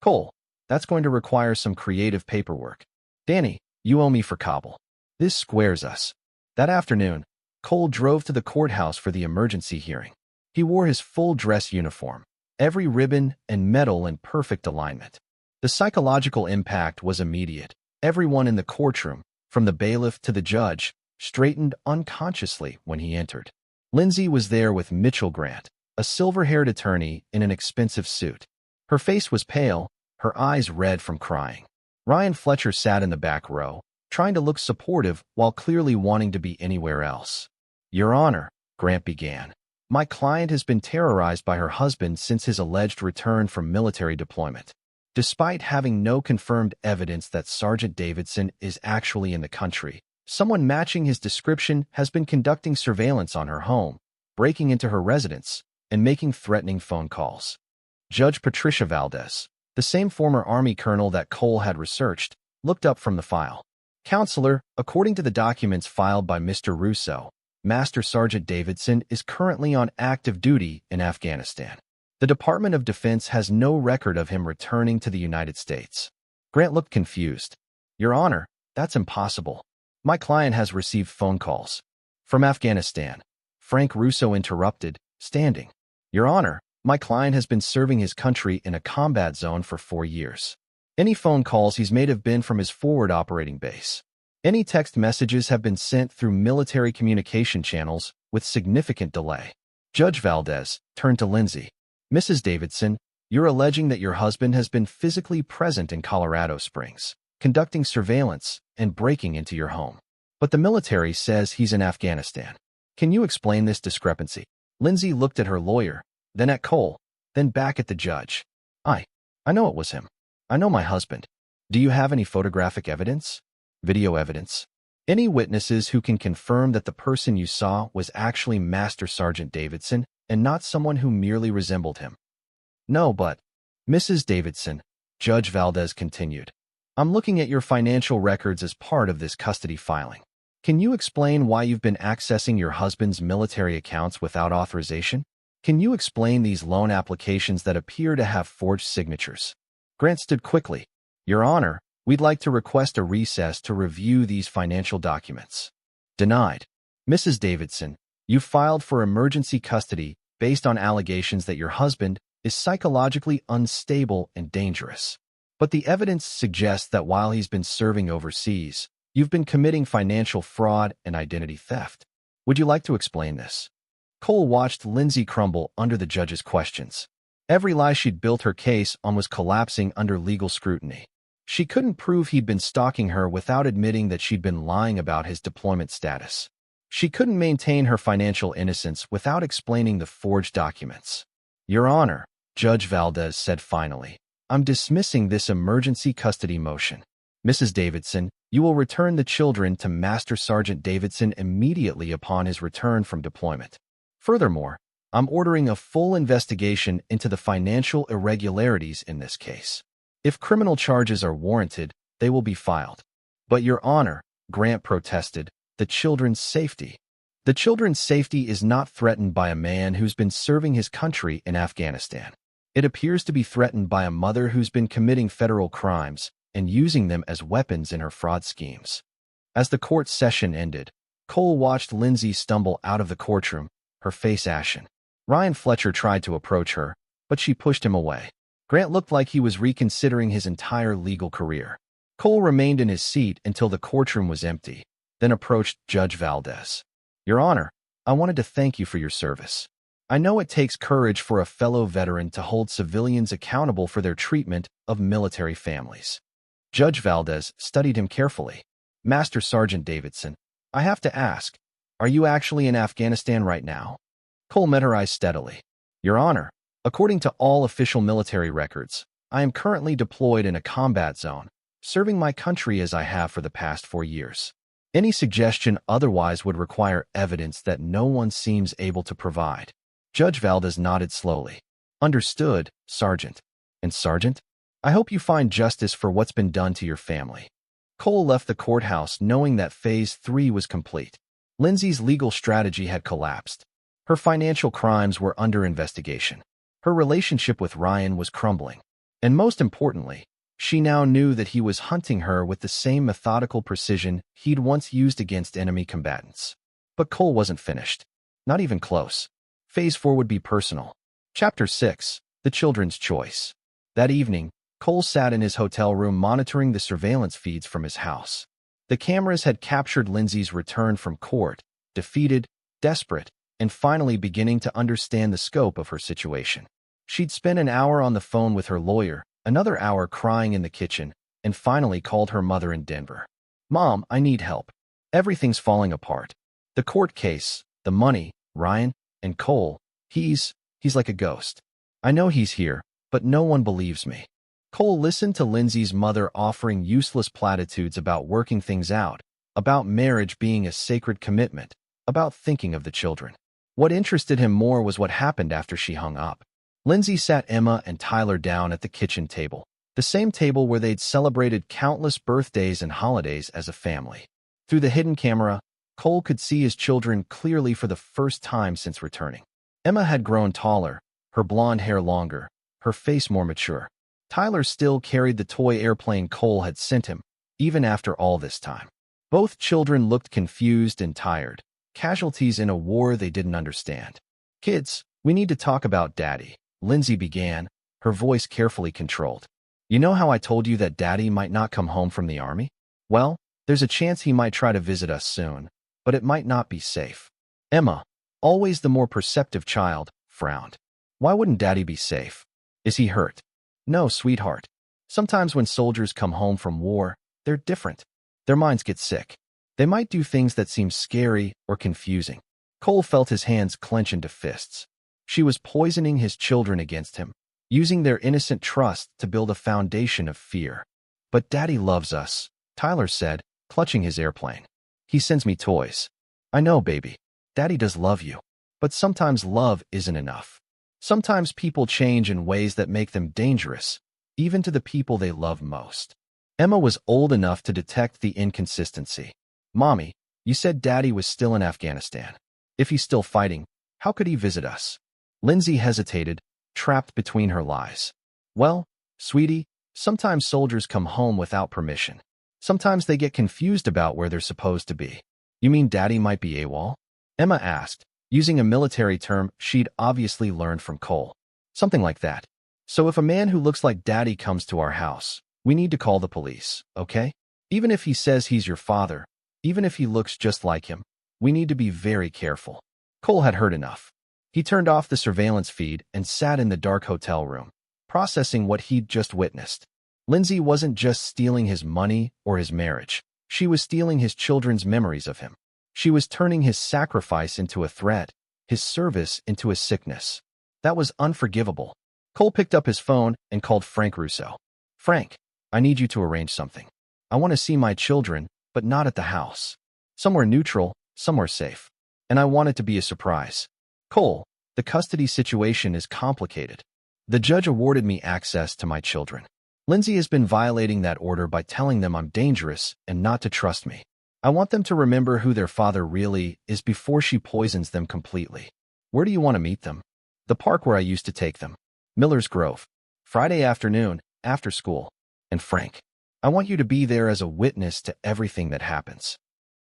Cole, that's going to require some creative paperwork. Danny, you owe me for Kabul. This squares us. That afternoon, Cole drove to the courthouse for the emergency hearing. He wore his full dress uniform, every ribbon and medal in perfect alignment. The psychological impact was immediate. Everyone in the courtroom, from the bailiff to the judge, straightened unconsciously when he entered. Lindsay was there with Mitchell Grant, a silver-haired attorney in an expensive suit. Her face was pale, her eyes red from crying. Ryan Fletcher sat in the back row, trying to look supportive while clearly wanting to be anywhere else. Your Honor, Grant began, my client has been terrorized by her husband since his alleged return from military deployment. Despite having no confirmed evidence that Sergeant Davidson is actually in the country, someone matching his description has been conducting surveillance on her home, breaking into her residence, and making threatening phone calls. Judge Patricia Valdez, the same former Army colonel that Cole had researched, looked up from the file. Counselor, according to the documents filed by Mr. Russo, Master Sergeant Davidson is currently on active duty in Afghanistan. The Department of Defense has no record of him returning to the United States. Grant looked confused. Your Honor, that's impossible. My client has received phone calls. From Afghanistan. Frank Russo interrupted, standing. Your Honor, my client has been serving his country in a combat zone for 4 years. Any phone calls he's made have been from his forward operating base. Any text messages have been sent through military communication channels with significant delay. Judge Valdez turned to Lindsay. Mrs. Davidson, you're alleging that your husband has been physically present in Colorado Springs, conducting surveillance and breaking into your home. But the military says he's in Afghanistan. Can you explain this discrepancy? Lindsay looked at her lawyer, then at Cole, then back at the judge. I know it was him. I know my husband. Do you have any photographic evidence? Video evidence? Any witnesses who can confirm that the person you saw was actually Master Sergeant Davidson and not someone who merely resembled him? No, but Mrs. Davidson, Judge Valdez continued, I'm looking at your financial records as part of this custody filing. Can you explain why you've been accessing your husband's military accounts without authorization? Can you explain these loan applications that appear to have forged signatures? Grant stood quickly. Your Honor, we'd like to request a recess to review these financial documents. Denied. Mrs. Davidson, you filed for emergency custody based on allegations that your husband is psychologically unstable and dangerous. But the evidence suggests that while he's been serving overseas, you've been committing financial fraud and identity theft. Would you like to explain this? Cole watched Lindsay crumble under the judge's questions. Every lie she'd built her case on was collapsing under legal scrutiny. She couldn't prove he'd been stalking her without admitting that she'd been lying about his deployment status. She couldn't maintain her financial innocence without explaining the forged documents. Your Honor, Judge Valdez said finally, I'm dismissing this emergency custody motion. Mrs. Davidson, you will return the children to Master Sergeant Davidson immediately upon his return from deployment. Furthermore, I'm ordering a full investigation into the financial irregularities in this case. If criminal charges are warranted, they will be filed. But Your Honor, Grant protested, the children's safety. The children's safety is not threatened by a man who's been serving his country in Afghanistan. It appears to be threatened by a mother who's been committing federal crimes and using them as weapons in her fraud schemes. As the court session ended, Cole watched Lindsay stumble out of the courtroom, her face ashen. Ryan Fletcher tried to approach her, but she pushed him away. Grant looked like he was reconsidering his entire legal career. Cole remained in his seat until the courtroom was empty, then approached Judge Valdez. "Your Honor, I wanted to thank you for your service. I know it takes courage for a fellow veteran to hold civilians accountable for their treatment of military families." Judge Valdez studied him carefully. "Master Sergeant Davidson, I have to ask, are you actually in Afghanistan right now?" Cole met her eyes steadily. "Your Honor, according to all official military records, I am currently deployed in a combat zone, serving my country as I have for the past 4 years. Any suggestion otherwise would require evidence that no one seems able to provide." Judge Valdez nodded slowly. "Understood, Sergeant. And Sergeant, I hope you find justice for what's been done to your family." Cole left the courthouse knowing that Phase 3 was complete. Lindsay's legal strategy had collapsed. Her financial crimes were under investigation. Her relationship with Ryan was crumbling. And most importantly, she now knew that he was hunting her with the same methodical precision he'd once used against enemy combatants. But Cole wasn't finished. Not even close. Phase 4 would be personal. Chapter 6, The Children's Choice. That evening, Cole sat in his hotel room monitoring the surveillance feeds from his house. The cameras had captured Lindsay's return from court, defeated, desperate, and finally beginning to understand the scope of her situation. She'd spent an hour on the phone with her lawyer, another hour crying in the kitchen, and finally called her mother in Denver. "Mom, I need help. Everything's falling apart. The court case, the money, Ryan, and Cole, he's like a ghost. I know he's here, but no one believes me." Cole listened to Lindsay's mother offering useless platitudes about working things out, about marriage being a sacred commitment, about thinking of the children. What interested him more was what happened after she hung up. Lindsay sat Emma and Tyler down at the kitchen table, the same table where they'd celebrated countless birthdays and holidays as a family. Through the hidden camera, Cole could see his children clearly for the first time since returning. Emma had grown taller, her blonde hair longer, her face more mature. Tyler still carried the toy airplane Cole had sent him, even after all this time. Both children looked confused and tired, casualties in a war they didn't understand. "Kids, we need to talk about Daddy," Lindsay began, her voice carefully controlled. "You know how I told you that Daddy might not come home from the army? Well, there's a chance he might try to visit us soon, but it might not be safe." Emma, always the more perceptive child, frowned. "Why wouldn't Daddy be safe? Is he hurt?" "No, sweetheart. Sometimes when soldiers come home from war, they're different. Their minds get sick. They might do things that seem scary or confusing." Cole felt his hands clench into fists. She was poisoning his children against him, using their innocent trust to build a foundation of fear. "But Daddy loves us," Tyler said, clutching his airplane. "He sends me toys." "I know, baby. Daddy does love you. But sometimes love isn't enough. Sometimes people change in ways that make them dangerous, even to the people they love most." Emma was old enough to detect the inconsistency. "Mommy, you said Daddy was still in Afghanistan. If he's still fighting, how could he visit us?" Lindsay hesitated, trapped between her lies. "Well, sweetie, sometimes soldiers come home without permission. Sometimes they get confused about where they're supposed to be." "You mean Daddy might be AWOL?" Emma asked, using a military term she'd obviously learned from Cole. "Something like that. So if a man who looks like Daddy comes to our house, we need to call the police, okay? Even if he says he's your father, even if he looks just like him, we need to be very careful." Cole had heard enough. He turned off the surveillance feed and sat in the dark hotel room, processing what he'd just witnessed. Lindsay wasn't just stealing his money or his marriage. She was stealing his children's memories of him. She was turning his sacrifice into a threat, his service into a sickness. That was unforgivable. Cole picked up his phone and called Frank Russo. "Frank, I need you to arrange something. I want to see my children, but not at the house. Somewhere neutral, somewhere safe. And I want it to be a surprise. Cole, the custody situation is complicated. The judge awarded me access to my children. Lindsay has been violating that order by telling them I'm dangerous and not to trust me. I want them to remember who their father really is before she poisons them completely. Where do you want to meet them?" "The park where I used to take them." Miller's Grove. Friday afternoon, after school. And Frank, I want you to be there as a witness to everything that happens.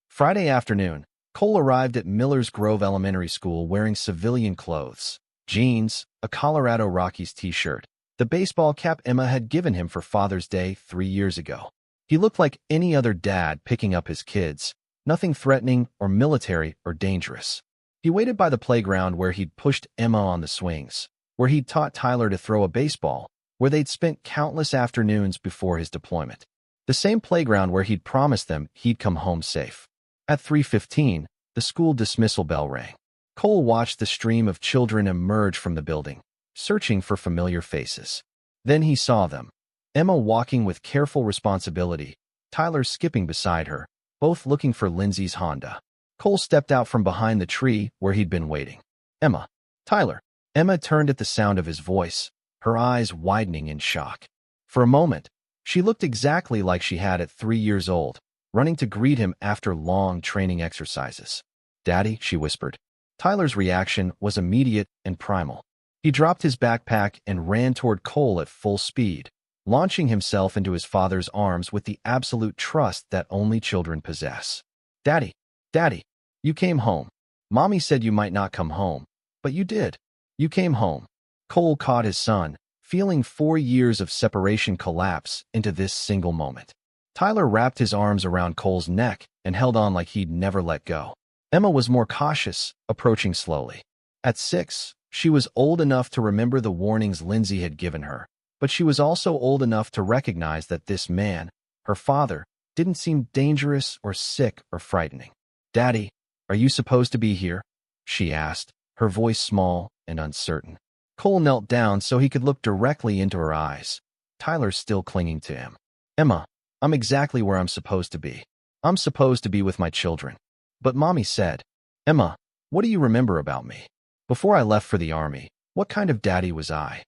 Friday afternoon, Cole arrived at Miller's Grove Elementary School wearing civilian clothes, jeans, a Colorado Rockies t-shirt, the baseball cap Emma had given him for Father's Day 3 years ago. He looked like any other dad picking up his kids, nothing threatening or military or dangerous. He waited by the playground where he'd pushed Emma on the swings, where he'd taught Tyler to throw a baseball, where they'd spent countless afternoons before his deployment. The same playground where he'd promised them he'd come home safe. At 3:15, the school dismissal bell rang. Cole watched the stream of children emerge from the building, searching for familiar faces. Then he saw them. Emma walking with careful responsibility, Tyler skipping beside her, both looking for Lindsay's Honda. Cole stepped out from behind the tree where he'd been waiting. Emma. Tyler. Emma turned at the sound of his voice, her eyes widening in shock. For a moment, she looked exactly like she had at 3 years old, running to greet him after long training exercises. "Daddy," she whispered. Tyler's reaction was immediate and primal. He dropped his backpack and ran toward Cole at full speed, launching himself into his father's arms with the absolute trust that only children possess. "Daddy, Daddy, you came home. Mommy said you might not come home, but you did. You came home." Cole caught his son, feeling 4 years of separation collapse into this single moment. Tyler wrapped his arms around Cole's neck and held on like he'd never let go. Emma was more cautious, approaching slowly. At 6, she was old enough to remember the warnings Lindsay had given her, but she was also old enough to recognize that this man, her father, didn't seem dangerous or sick or frightening. "Daddy, are you supposed to be here?" she asked, her voice small and uncertain. Cole knelt down so he could look directly into her eyes, Tyler still clinging to him. "Emma, I'm exactly where I'm supposed to be. I'm supposed to be with my children. But Mommy said." "Emma, what do you remember about me? Before I left for the army, what kind of daddy was I?"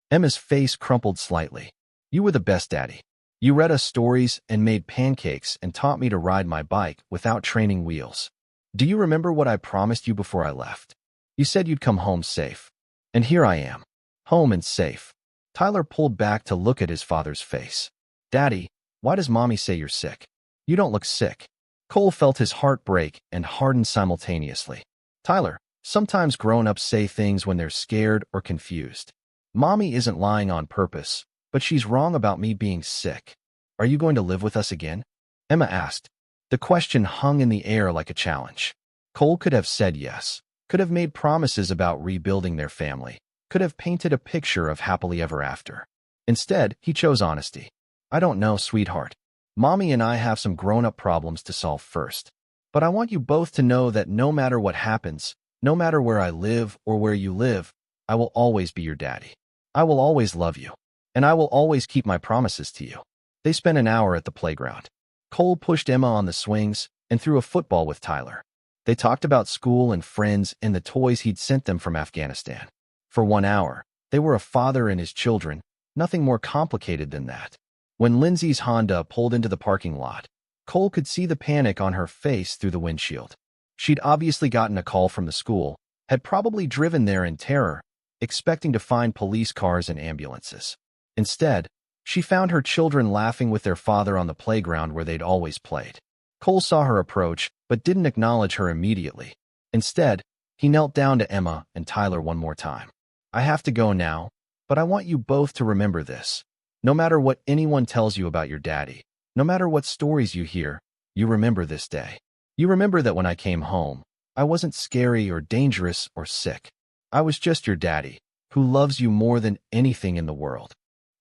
Emma's face crumpled slightly. "You were the best daddy. You read us stories and made pancakes and taught me to ride my bike without training wheels. Do you remember what I promised you before I left? You said you'd come home safe. And here I am, home and safe." Tyler pulled back to look at his father's face. "Daddy, why does Mommy say you're sick? You don't look sick." Cole felt his heart break and harden simultaneously. "Tyler, sometimes grown-ups say things when they're scared or confused. Mommy isn't lying on purpose, but she's wrong about me being sick. Are you going to live with us again?" Emma asked. The question hung in the air like a challenge. Cole could have said yes, could have made promises about rebuilding their family, could have painted a picture of happily ever after. Instead, he chose honesty. "I don't know, sweetheart. Mommy and I have some grown-up problems to solve first. But I want you both to know that no matter what happens, no matter where I live or where you live, I will always be your daddy. I will always love you. And I will always keep my promises to you." They spent an hour at the playground. Cole pushed Emma on the swings and threw a football with Tyler. They talked about school and friends and the toys he'd sent them from Afghanistan. For 1 hour, they were a father and his children, nothing more complicated than that. When Lindsay's Honda pulled into the parking lot, Cole could see the panic on her face through the windshield. She'd obviously gotten a call from the school, had probably driven there in terror, expecting to find police cars and ambulances. Instead, she found her children laughing with their father on the playground where they'd always played. Cole saw her approach, but didn't acknowledge her immediately. Instead, he knelt down to Emma and Tyler one more time. "I have to go now, but I want you both to remember this. No matter what anyone tells you about your daddy, no matter what stories you hear, you remember this day. You remember that when I came home, I wasn't scary or dangerous or sick. I was just your daddy, who loves you more than anything in the world.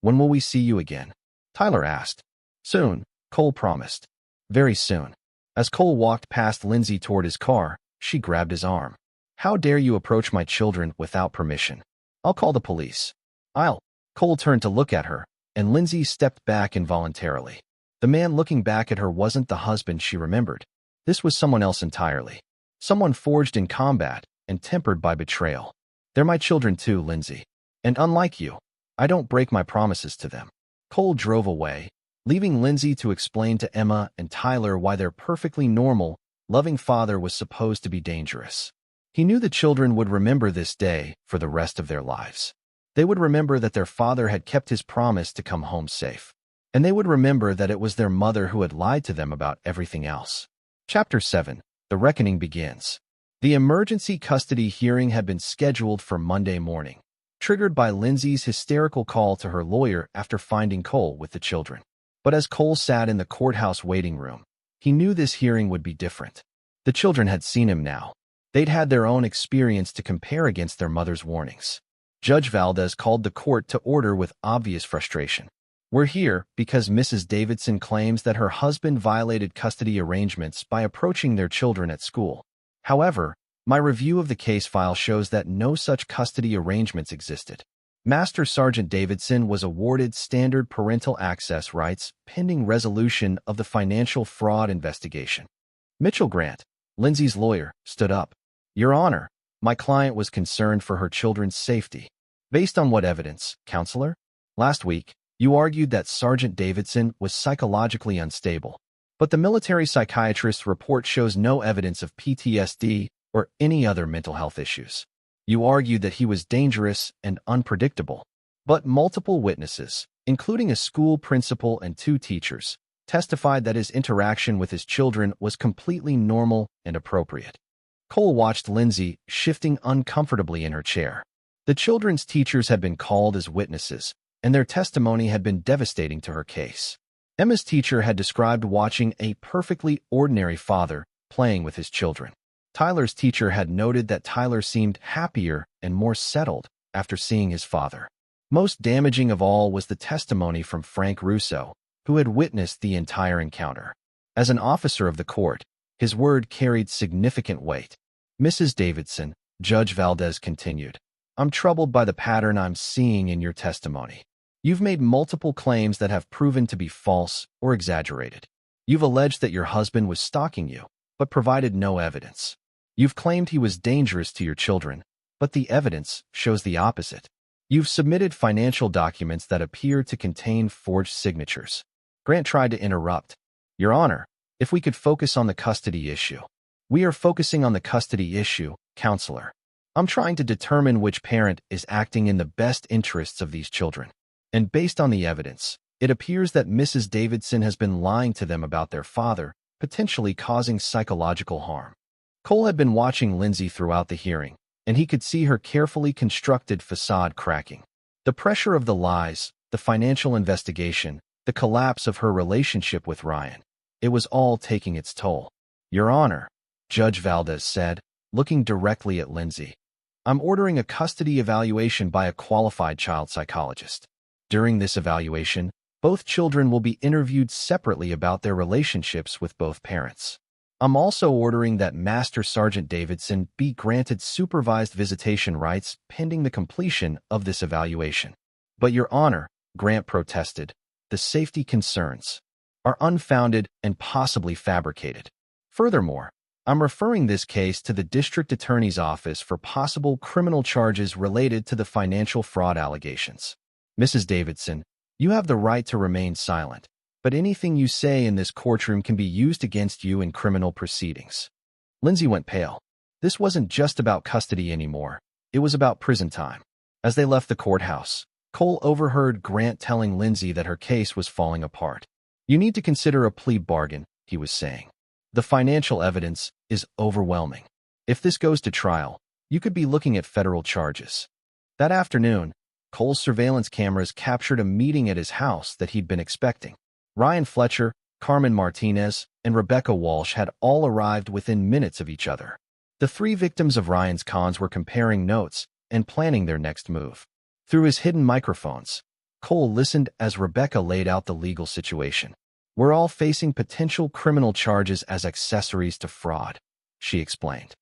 When will we see you again?" Tyler asked. "Soon," Cole promised. "Very soon." As Cole walked past Lindsay toward his car, she grabbed his arm. "How dare you approach my children without permission? I'll call the police." Cole turned to look at her, and Lindsay stepped back involuntarily. The man looking back at her wasn't the husband she remembered. This was someone else entirely. Someone forged in combat and tempered by betrayal. "They're my children too, Lindsay. And unlike you, I don't break my promises to them." Cole drove away, leaving Lindsay to explain to Emma and Tyler why their perfectly normal, loving father was supposed to be dangerous. He knew the children would remember this day for the rest of their lives. They would remember that their father had kept his promise to come home safe. And they would remember that it was their mother who had lied to them about everything else. Chapter 7. The Reckoning begins. The emergency custody hearing had been scheduled for Monday morning, triggered by Lindsay's hysterical call to her lawyer after finding Cole with the children. But as Cole sat in the courthouse waiting room, he knew this hearing would be different. The children had seen him now. They'd had their own experience to compare against their mother's warnings. Judge Valdez called the court to order with obvious frustration. We're here because Mrs. Davidson claims that her husband violated custody arrangements by approaching their children at school. However, my review of the case file shows that no such custody arrangements existed. Master Sergeant Davidson was awarded standard parental access rights pending resolution of the financial fraud investigation. Mitchell Grant, Lindsay's lawyer, stood up. Your Honor, my client was concerned for her children's safety. Based on what evidence, Counselor? Last week, you argued that Sergeant Davidson was psychologically unstable, but the military psychiatrist's report shows no evidence of PTSD or any other mental health issues. You argued that he was dangerous and unpredictable, but multiple witnesses, including a school principal and 2 teachers, testified that his interaction with his children was completely normal and appropriate. Cole watched Lindsay shifting uncomfortably in her chair. The children's teachers had been called as witnesses, and their testimony had been devastating to her case. Emma's teacher had described watching a perfectly ordinary father playing with his children. Tyler's teacher had noted that Tyler seemed happier and more settled after seeing his father. Most damaging of all was the testimony from Frank Russo, who had witnessed the entire encounter. As an officer of the court, his word carried significant weight. Mrs. Davidson, Judge Valdez continued, I'm troubled by the pattern I'm seeing in your testimony. You've made multiple claims that have proven to be false or exaggerated. You've alleged that your husband was stalking you, but provided no evidence. You've claimed he was dangerous to your children, but the evidence shows the opposite. You've submitted financial documents that appear to contain forged signatures. Grant tried to interrupt. Your Honor, if we could focus on the custody issue. We are focusing on the custody issue, Counselor. I'm trying to determine which parent is acting in the best interests of these children. And based on the evidence, it appears that Mrs. Davidson has been lying to them about their father, potentially causing psychological harm. Cole had been watching Lindsay throughout the hearing, and he could see her carefully constructed facade cracking. The pressure of the lies, the financial investigation, the collapse of her relationship with Ryan, it was all taking its toll. Your Honor, Judge Valdez said, looking directly at Lindsay, I'm ordering a custody evaluation by a qualified child psychologist. During this evaluation, both children will be interviewed separately about their relationships with both parents. I'm also ordering that Master Sergeant Davidson be granted supervised visitation rights pending the completion of this evaluation. But Your Honor, Grant protested, the safety concerns are unfounded and possibly fabricated. Furthermore, I'm referring this case to the District Attorney's Office for possible criminal charges related to the financial fraud allegations. Mrs. Davidson, you have the right to remain silent, but anything you say in this courtroom can be used against you in criminal proceedings. Lindsay went pale. This wasn't just about custody anymore. It was about prison time. As they left the courthouse, Cole overheard Grant telling Lindsay that her case was falling apart. You need to consider a plea bargain, he was saying. The financial evidence is overwhelming. If this goes to trial, you could be looking at federal charges. That afternoon, Cole's surveillance cameras captured a meeting at his house that he'd been expecting. Ryan Fletcher, Carmen Martinez, and Rebecca Walsh had all arrived within minutes of each other. The 3 victims of Ryan's cons were comparing notes and planning their next move. Through his hidden microphones, Cole listened as Rebecca laid out the legal situation. We're all facing potential criminal charges as accessories to fraud, she explained.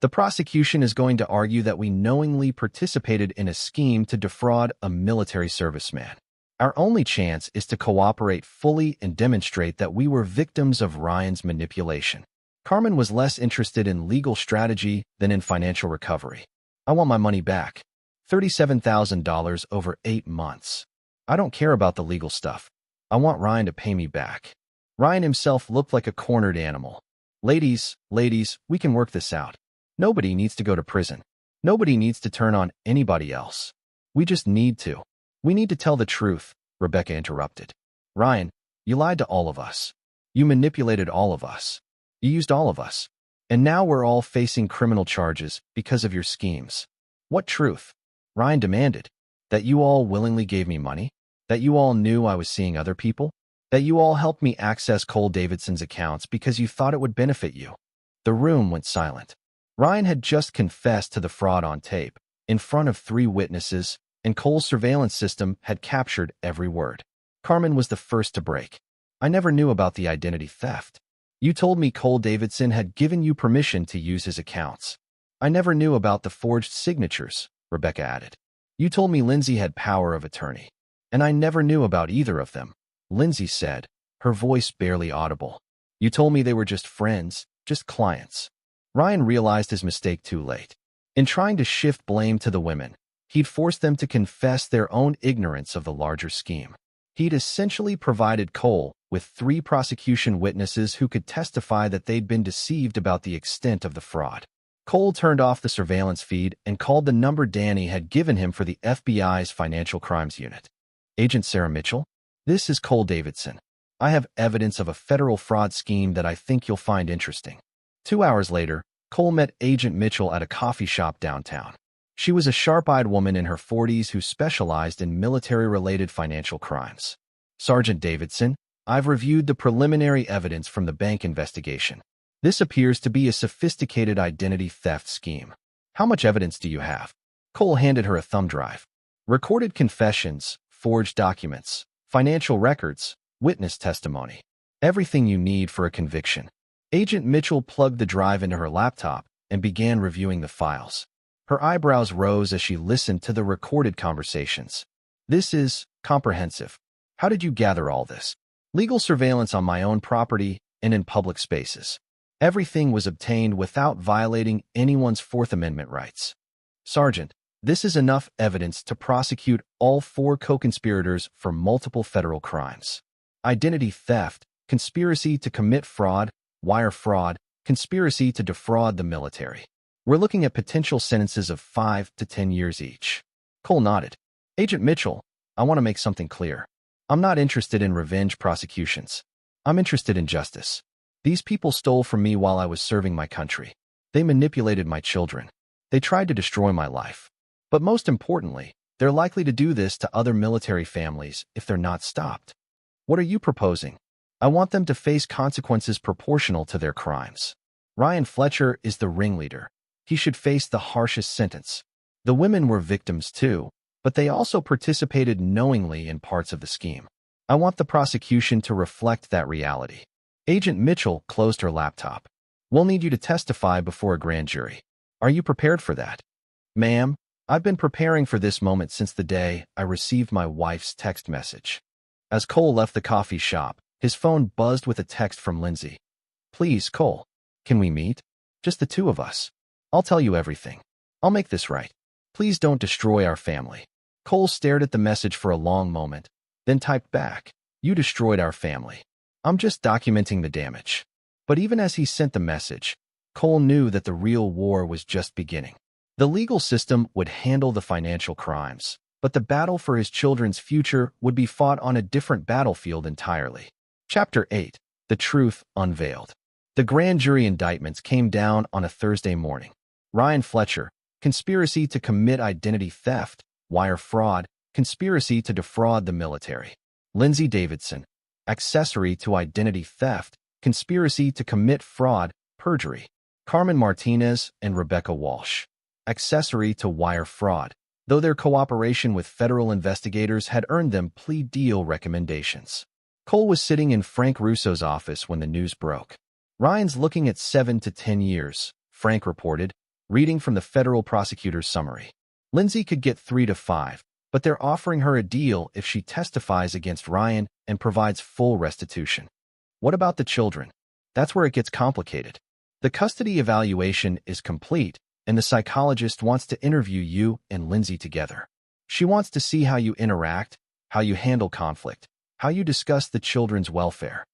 The prosecution is going to argue that we knowingly participated in a scheme to defraud a military serviceman. Our only chance is to cooperate fully and demonstrate that we were victims of Ryan's manipulation. Carmen was less interested in legal strategy than in financial recovery. I want my money back. $37,000 over 8 months. I don't care about the legal stuff. I want Ryan to pay me back. Ryan himself looked like a cornered animal. Ladies, we can work this out. Nobody needs to go to prison. Nobody needs to turn on anybody else. We just need to. We need to tell the truth, Rebecca interrupted. Ryan, you lied to all of us. You manipulated all of us. You used all of us. And now we're all facing criminal charges because of your schemes. What truth? Ryan demanded. That you all willingly gave me money? That you all knew I was seeing other people? That you all helped me access Cole Davidson's accounts because you thought it would benefit you? The room went silent. Ryan had just confessed to the fraud on tape, in front of 3 witnesses, and Cole's surveillance system had captured every word. Carmen was the first to break. I never knew about the identity theft. You told me Cole Davidson had given you permission to use his accounts. I never knew about the forged signatures, Rebecca added. You told me Lindsay had power of attorney. And I never knew about either of them, Lindsay said, her voice barely audible. You told me they were just friends, just clients. Ryan realized his mistake too late. In trying to shift blame to the women, he'd forced them to confess their own ignorance of the larger scheme. He'd essentially provided Cole with 3 prosecution witnesses who could testify that they'd been deceived about the extent of the fraud. Cole turned off the surveillance feed and called the number Danny had given him for the FBI's Financial Crimes Unit. Agent Sarah Mitchell, this is Cole Davidson. I have evidence of a federal fraud scheme that I think you'll find interesting. 2 hours later, Cole met Agent Mitchell at a coffee shop downtown. She was a sharp-eyed woman in her 40s who specialized in military-related financial crimes. Sergeant Davidson, I've reviewed the preliminary evidence from the bank investigation. This appears to be a sophisticated identity theft scheme. How much evidence do you have? Cole handed her a thumb drive. Recorded confessions, forged documents, financial records, witness testimony. Everything you need for a conviction. Agent Mitchell plugged the drive into her laptop and began reviewing the files. Her eyebrows rose as she listened to the recorded conversations. This is comprehensive. How did you gather all this? Legal surveillance on my own property and in public spaces. Everything was obtained without violating anyone's Fourth Amendment rights. Sergeant, this is enough evidence to prosecute all 4 co-conspirators for multiple federal crimes. Identity theft, conspiracy to commit fraud, wire fraud, conspiracy to defraud the military. We're looking at potential sentences of 5 to 10 years each. Cole nodded. Agent Mitchell, I want to make something clear. I'm not interested in revenge prosecutions. I'm interested in justice. These people stole from me while I was serving my country. They manipulated my children. They tried to destroy my life. But most importantly, they're likely to do this to other military families if they're not stopped. What are you proposing? I want them to face consequences proportional to their crimes. Ryan Fletcher is the ringleader. He should face the harshest sentence. The women were victims too, but they also participated knowingly in parts of the scheme. I want the prosecution to reflect that reality. Agent Mitchell closed her laptop. We'll need you to testify before a grand jury. Are you prepared for that? Ma'am, I've been preparing for this moment since the day I received my wife's text message. As Cole left the coffee shop, his phone buzzed with a text from Lindsay. Please, Cole, can we meet? Just the 2 of us. I'll tell you everything. I'll make this right. Please don't destroy our family. Cole stared at the message for a long moment, then typed back, You destroyed our family. I'm just documenting the damage. But even as he sent the message, Cole knew that the real war was just beginning. The legal system would handle the financial crimes, but the battle for his children's future would be fought on a different battlefield entirely. Chapter 8. The Truth Unveiled. The grand jury indictments came down on a Thursday morning. Ryan Fletcher, conspiracy to commit identity theft, wire fraud, conspiracy to defraud the military. Lindsay Davidson, accessory to identity theft, conspiracy to commit fraud, perjury. Carmen Martinez and Rebecca Walsh, accessory to wire fraud, though their cooperation with federal investigators had earned them plea deal recommendations. Cole was sitting in Frank Russo's office when the news broke. Ryan's looking at 7 to 10 years, Frank reported, reading from the federal prosecutor's summary. Lindsay could get 3 to 5, but they're offering her a deal if she testifies against Ryan and provides full restitution. What about the children? That's where it gets complicated. The custody evaluation is complete, and the psychologist wants to interview you and Lindsay together. She wants to see how you interact, how you handle conflict, how you discuss the children's welfare.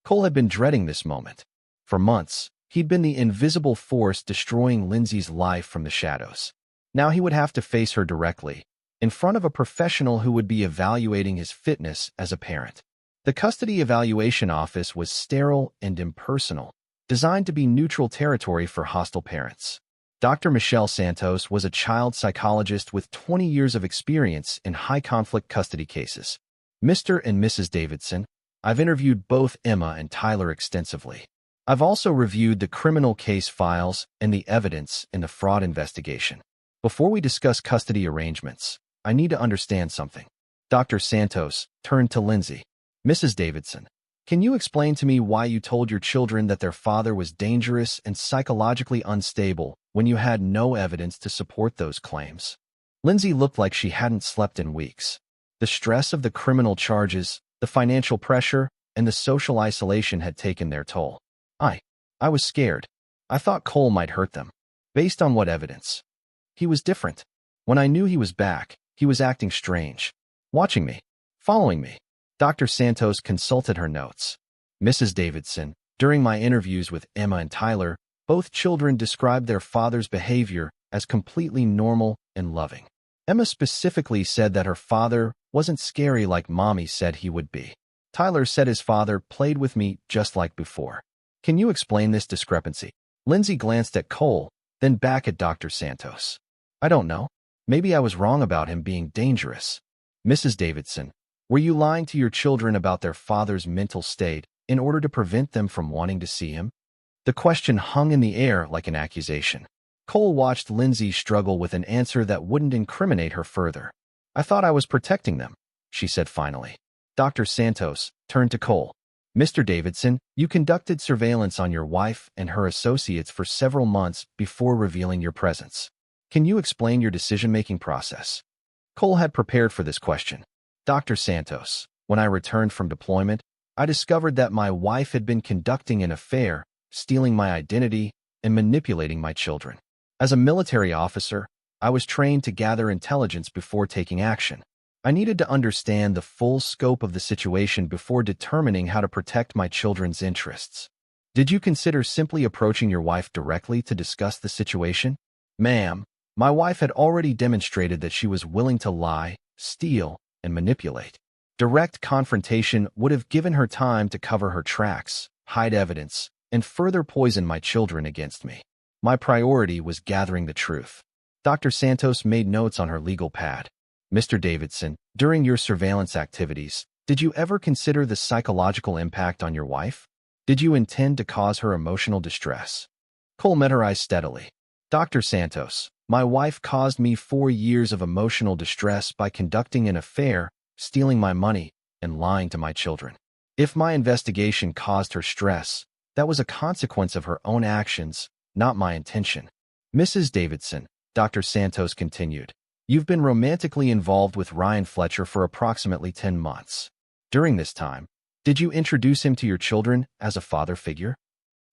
Cole had been dreading this moment. For months, he'd been the invisible force destroying Lindsay's life from the shadows. Now he would have to face her directly, in front of a professional who would be evaluating his fitness as a parent. The custody evaluation office was sterile and impersonal, designed to be neutral territory for hostile parents. Dr. Michelle Santos was a child psychologist with 20 years of experience in high-conflict custody cases. Mr. and Mrs. Davidson, I've interviewed both Emma and Tyler extensively. I've also reviewed the criminal case files and the evidence in the fraud investigation. Before we discuss custody arrangements, I need to understand something. Dr. Santos turned to Lindsay. Mrs. Davidson, can you explain to me why you told your children that their father was dangerous and psychologically unstable when you had no evidence to support those claims? Lindsay looked like she hadn't slept in weeks. The stress of the criminal charges, the financial pressure, and the social isolation had taken their toll. I was scared. I thought Cole might hurt them. Based on what evidence? He was different. When I knew he was back, he was acting strange. Watching me. Following me. Dr. Santos consulted her notes. Mrs. Davidson, during my interviews with Emma and Tyler, both children described their father's behavior as completely normal and loving. Emma specifically said that her father wasn't scary like Mommy said he would be. Tyler said his father played with me just like before. Can you explain this discrepancy? Lindsay glanced at Cole, then back at Dr. Santos. I don't know. Maybe I was wrong about him being dangerous. Mrs. Davidson, were you lying to your children about their father's mental state in order to prevent them from wanting to see him? The question hung in the air like an accusation. Cole watched Lindsay struggle with an answer that wouldn't incriminate her further. I thought I was protecting them, she said finally. Dr. Santos turned to Cole. Mr. Davidson, you conducted surveillance on your wife and her associates for several months before revealing your presence. Can you explain your decision-making process? Cole had prepared for this question. Dr. Santos, when I returned from deployment, I discovered that my wife had been conducting an affair, stealing my identity, and manipulating my children. As a military officer, I was trained to gather intelligence before taking action. I needed to understand the full scope of the situation before determining how to protect my children's interests. Did you consider simply approaching your wife directly to discuss the situation? Ma'am, my wife had already demonstrated that she was willing to lie, steal, and manipulate. Direct confrontation would have given her time to cover her tracks, hide evidence, and further poison my children against me. My priority was gathering the truth. Dr. Santos made notes on her legal pad. Mr. Davidson, during your surveillance activities, did you ever consider the psychological impact on your wife? Did you intend to cause her emotional distress? Cole met her eyes steadily. Dr. Santos, my wife caused me 4 years of emotional distress by conducting an affair, stealing my money, and lying to my children. If my investigation caused her stress, that was a consequence of her own actions, not my intention. Mrs. Davidson, Dr. Santos continued, you've been romantically involved with Ryan Fletcher for approximately 10 months. During this time, did you introduce him to your children as a father figure?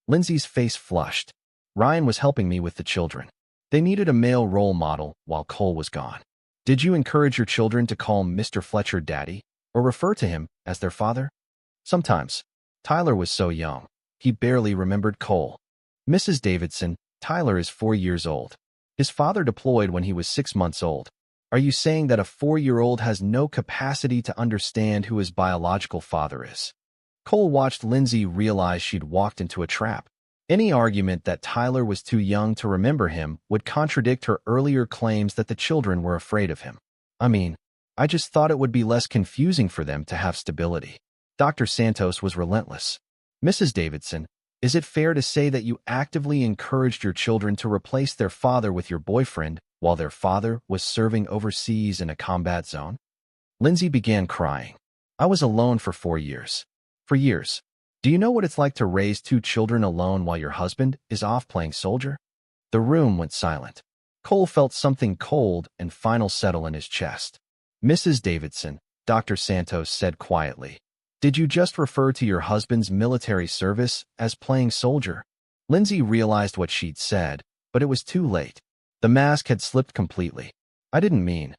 Lindsay's face flushed. Ryan was helping me with the children. They needed a male role model while Cole was gone. Did you encourage your children to call Mr. Fletcher Daddy, or refer to him as their father? Sometimes. Tyler was so young, he barely remembered Cole. Mrs. Davidson, Tyler is 4 years old. His father deployed when he was 6 months old. Are you saying that a 4-year-old has no capacity to understand who his biological father is? Cole watched Lindsay realize she'd walked into a trap. Any argument that Tyler was too young to remember him would contradict her earlier claims that the children were afraid of him. I just thought it would be less confusing for them to have stability. Dr. Santos was relentless. Mrs. Davidson, is it fair to say that you actively encouraged your children to replace their father with your boyfriend while their father was serving overseas in a combat zone? Lindsay began crying. I was alone for 4 years. For years. Do you know what it's like to raise 2 children alone while your husband is off playing soldier? The room went silent. Cole felt something cold and final settle in his chest. Mrs. Davidson, Dr. Santos said quietly, did you just refer to your husband's military service as playing soldier? Lindsay realized what she'd said, but it was too late. The mask had slipped completely. I didn't mean.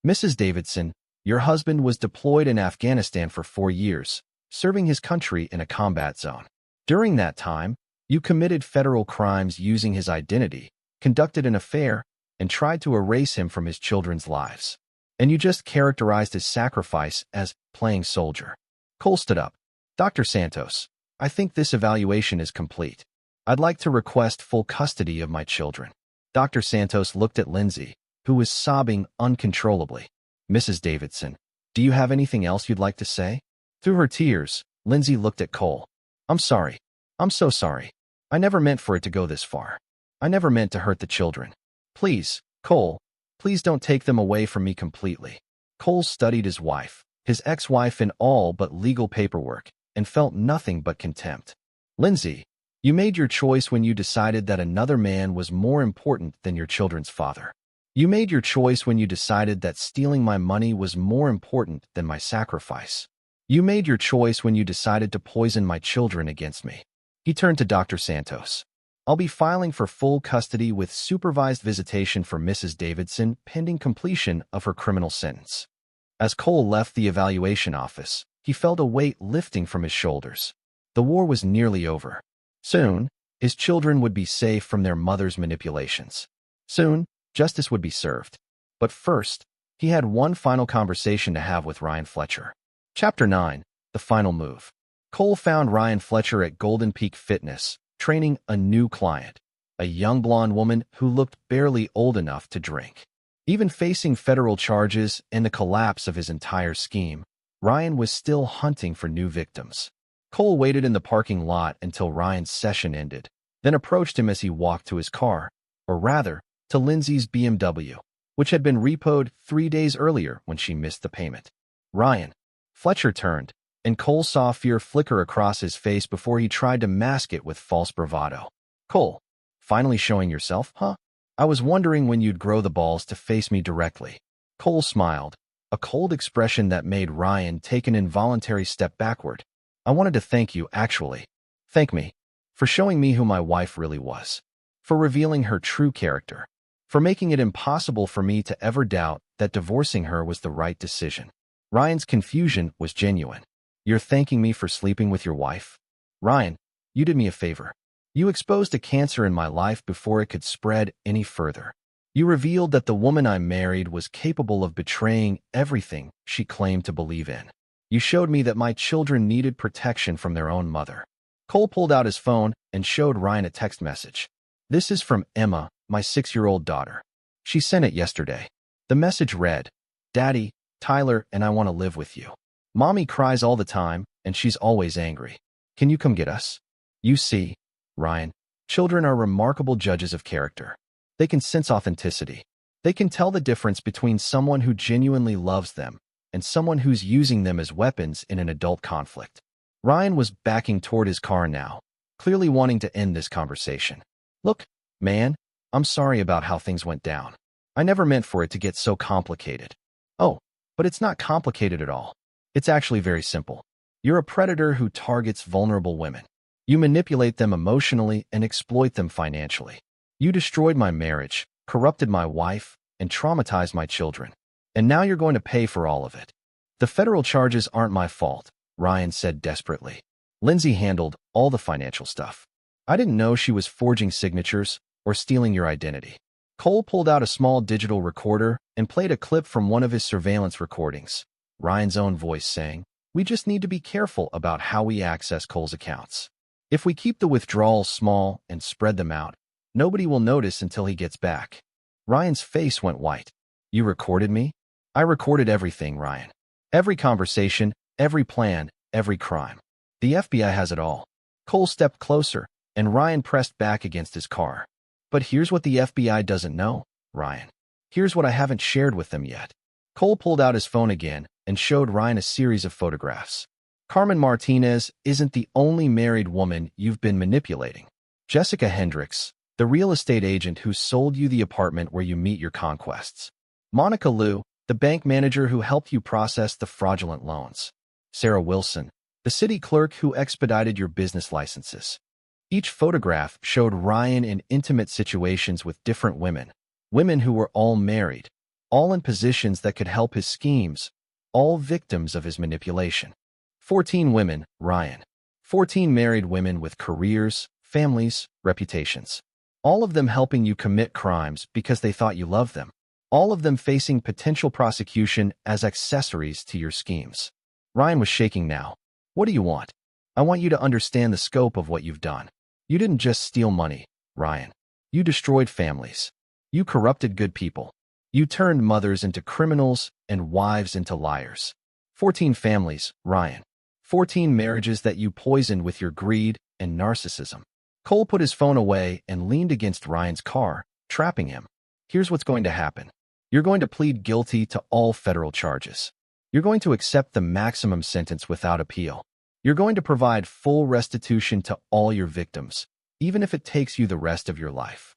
Mrs. Davidson, your husband was deployed in Afghanistan for 4 years, serving his country in a combat zone. During that time, you committed federal crimes using his identity, conducted an affair, and tried to erase him from his children's lives. And you just characterized his sacrifice as playing soldier. Cole stood up. Dr. Santos, I think this evaluation is complete. I'd like to request full custody of my children. Dr. Santos looked at Lindsay, who was sobbing uncontrollably. Mrs. Davidson, do you have anything else you'd like to say? Through her tears, Lindsay looked at Cole. I'm sorry. I'm so sorry. I never meant for it to go this far. I never meant to hurt the children. Please, Cole, please don't take them away from me completely. Cole studied his wife, his ex-wife in all but legal paperwork, and felt nothing but contempt. Lindsay, you made your choice when you decided that another man was more important than your children's father. You made your choice when you decided that stealing my money was more important than my sacrifice. You made your choice when you decided to poison my children against me. He turned to Dr. Santos. I'll be filing for full custody with supervised visitation for Mrs. Davidson pending completion of her criminal sentence. As Cole left the evaluation office, he felt a weight lifting from his shoulders. The war was nearly over. Soon, his children would be safe from their mother's manipulations. Soon, justice would be served. But first, he had one final conversation to have with Ryan Fletcher. Chapter 9, The Final Move. Cole found Ryan Fletcher at Golden Peak Fitness, training a new client, a young blonde woman who looked barely old enough to drink. Even facing federal charges and the collapse of his entire scheme, Ryan was still hunting for new victims. Cole waited in the parking lot until Ryan's session ended, then approached him as he walked to his car, or rather, to Lindsay's BMW, which had been repoed 3 days earlier when she missed the payment. Ryan. Fletcher turned, and Cole saw fear flicker across his face before he tried to mask it with false bravado. Cole, finally showing yourself, huh? I was wondering when you'd grow the balls to face me directly. Cole smiled, a cold expression that made Ryan take an involuntary step backward. I wanted to thank you, actually. Thank me. For showing me who my wife really was. For revealing her true character. For making it impossible for me to ever doubt that divorcing her was the right decision. Ryan's confusion was genuine. You're thanking me for sleeping with your wife? Ryan, you did me a favor. You exposed a cancer in my life before it could spread any further. You revealed that the woman I married was capable of betraying everything she claimed to believe in. You showed me that my children needed protection from their own mother. Cole pulled out his phone and showed Ryan a text message. This is from Emma, my 6-year-old daughter. She sent it yesterday. The message read, Daddy, Tyler and I want to live with you. Mommy cries all the time, and she's always angry. Can you come get us? You see, Ryan, children are remarkable judges of character. They can sense authenticity. They can tell the difference between someone who genuinely loves them and someone who's using them as weapons in an adult conflict. Ryan was backing toward his car now, clearly wanting to end this conversation. Look, man, I'm sorry about how things went down. I never meant for it to get so complicated. Oh, but it's not complicated at all. It's actually very simple. You're a predator who targets vulnerable women. You manipulate them emotionally and exploit them financially. You destroyed my marriage, corrupted my wife, and traumatized my children. And now you're going to pay for all of it. The federal charges aren't my fault, Ryan said desperately. Lindsay handled all the financial stuff. I didn't know she was forging signatures or stealing your identity. Cole pulled out a small digital recorder and played a clip from one of his surveillance recordings. Ryan's own voice saying, We just need to be careful about how we access Cole's accounts. If we keep the withdrawals small and spread them out, nobody will notice until he gets back. Ryan's face went white. You recorded me? I recorded everything, Ryan. Every conversation, every plan, every crime. The FBI has it all. Cole stepped closer, and Ryan pressed back against his car. But here's what the FBI doesn't know, Ryan. Here's what I haven't shared with them yet. Cole pulled out his phone again and showed Ryan a series of photographs. Carmen Martinez isn't the only married woman you've been manipulating. Jessica Hendricks, the real estate agent who sold you the apartment where you meet your conquests. Monica Liu, the bank manager who helped you process the fraudulent loans. Sarah Wilson, the city clerk who expedited your business licenses. Each photograph showed Ryan in intimate situations with different women, women who were all married, all in positions that could help his schemes, all victims of his manipulation. 14 women, Ryan. 14 married women with careers, families, reputations. All of them helping you commit crimes because they thought you loved them. all of them facing potential prosecution as accessories to your schemes. Ryan was shaking now. What do you want? I want you to understand the scope of what you've done. You didn't just steal money, Ryan. You destroyed families. You corrupted good people. You turned mothers into criminals and wives into liars. 14 families, Ryan. 14 marriages that you poisoned with your greed and narcissism. Cole put his phone away and leaned against Ryan's car, trapping him. Here's what's going to happen. You're going to plead guilty to all federal charges. You're going to accept the maximum sentence without appeal. You're going to provide full restitution to all your victims, even if it takes you the rest of your life.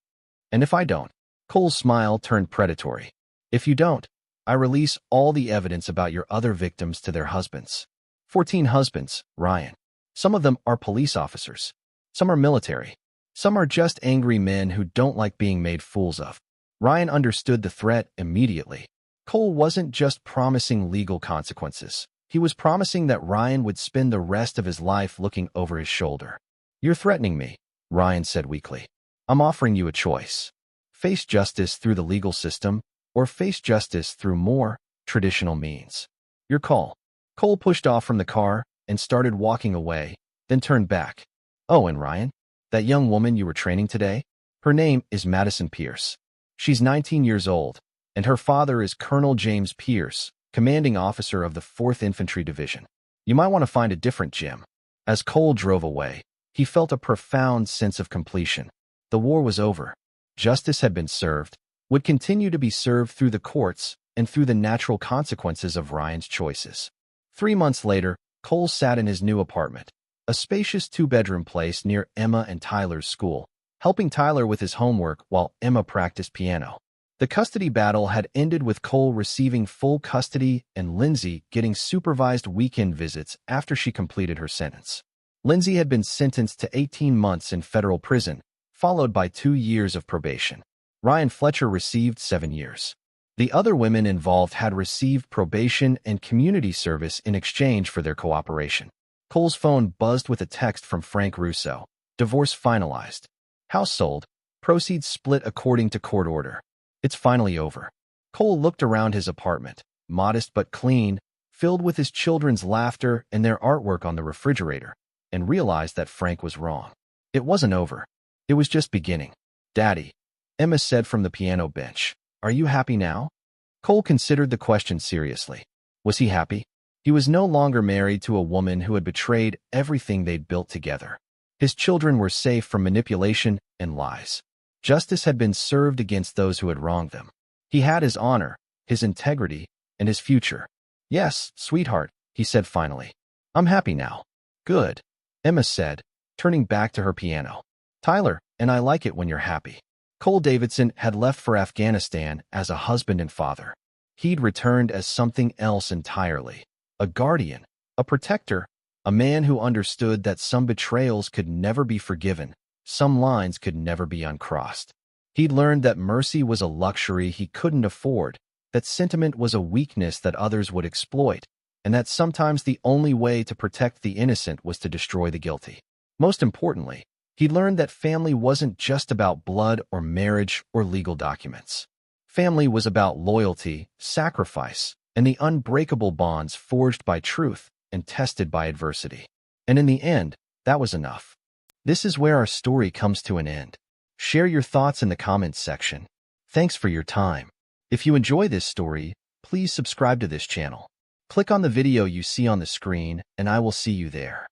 And if I don't? Cole's smile turned predatory. If you don't, I release all the evidence about your other victims to their husbands. 14 husbands, Ryan. Some of them are police officers. Some are military. Some are just angry men who don't like being made fools of. Ryan understood the threat immediately. Cole wasn't just promising legal consequences. He was promising that Ryan would spend the rest of his life looking over his shoulder. You're threatening me, Ryan said weakly. I'm offering you a choice. Face justice through the legal system, or face justice through more traditional means. Your call. Cole pushed off from the car and started walking away, then turned back. Oh, and Ryan? That young woman you were training today? Her name is Madison Pierce. She's 19 years old, and her father is Colonel James Pierce, commanding officer of the 4th Infantry Division. You might want to find a different gym. As Cole drove away, he felt a profound sense of completion. The war was over. Justice had been served, would continue to be served through the courts and through the natural consequences of Ryan's choices. 3 months later, Cole sat in his new apartment, a spacious 2-bedroom place near Emma and Tyler's school, helping Tyler with his homework while Emma practiced piano. The custody battle had ended with Cole receiving full custody and Lindsay getting supervised weekend visits after she completed her sentence. Lindsay had been sentenced to 18 months in federal prison, followed by 2 years of probation. Ryan Fletcher received 7 years. The other women involved had received probation and community service in exchange for their cooperation. Cole's phone buzzed with a text from Frank Russo. Divorce finalized. House sold. Proceeds split according to court order. It's finally over. Cole looked around his apartment, modest but clean, filled with his children's laughter and their artwork on the refrigerator, and realized that Frank was wrong. It wasn't over. It was just beginning. Daddy, Emma said from the piano bench, are you happy now? Cole considered the question seriously. Was he happy? He was no longer married to a woman who had betrayed everything they'd built together. His children were safe from manipulation and lies. Justice had been served against those who had wronged them. He had his honor, his integrity, and his future. Yes, sweetheart, he said finally. I'm happy now. Good, Emma said, turning back to her piano. Tyler, and I like it when you're happy. Cole Davidson had left for Afghanistan as a husband and father. He'd returned as something else entirely. A guardian, a protector, a man who understood that some betrayals could never be forgiven, some lines could never be uncrossed. He'd learned that mercy was a luxury he couldn't afford, that sentiment was a weakness that others would exploit, and that sometimes the only way to protect the innocent was to destroy the guilty. Most importantly, he learned that family wasn't just about blood or marriage or legal documents. Family was about loyalty, sacrifice, and the unbreakable bonds forged by truth and tested by adversity. And in the end, that was enough. This is where our story comes to an end. Share your thoughts in the comments section. Thanks for your time. If you enjoy this story, please subscribe to this channel. Click on the video you see on the screen, and I will see you there.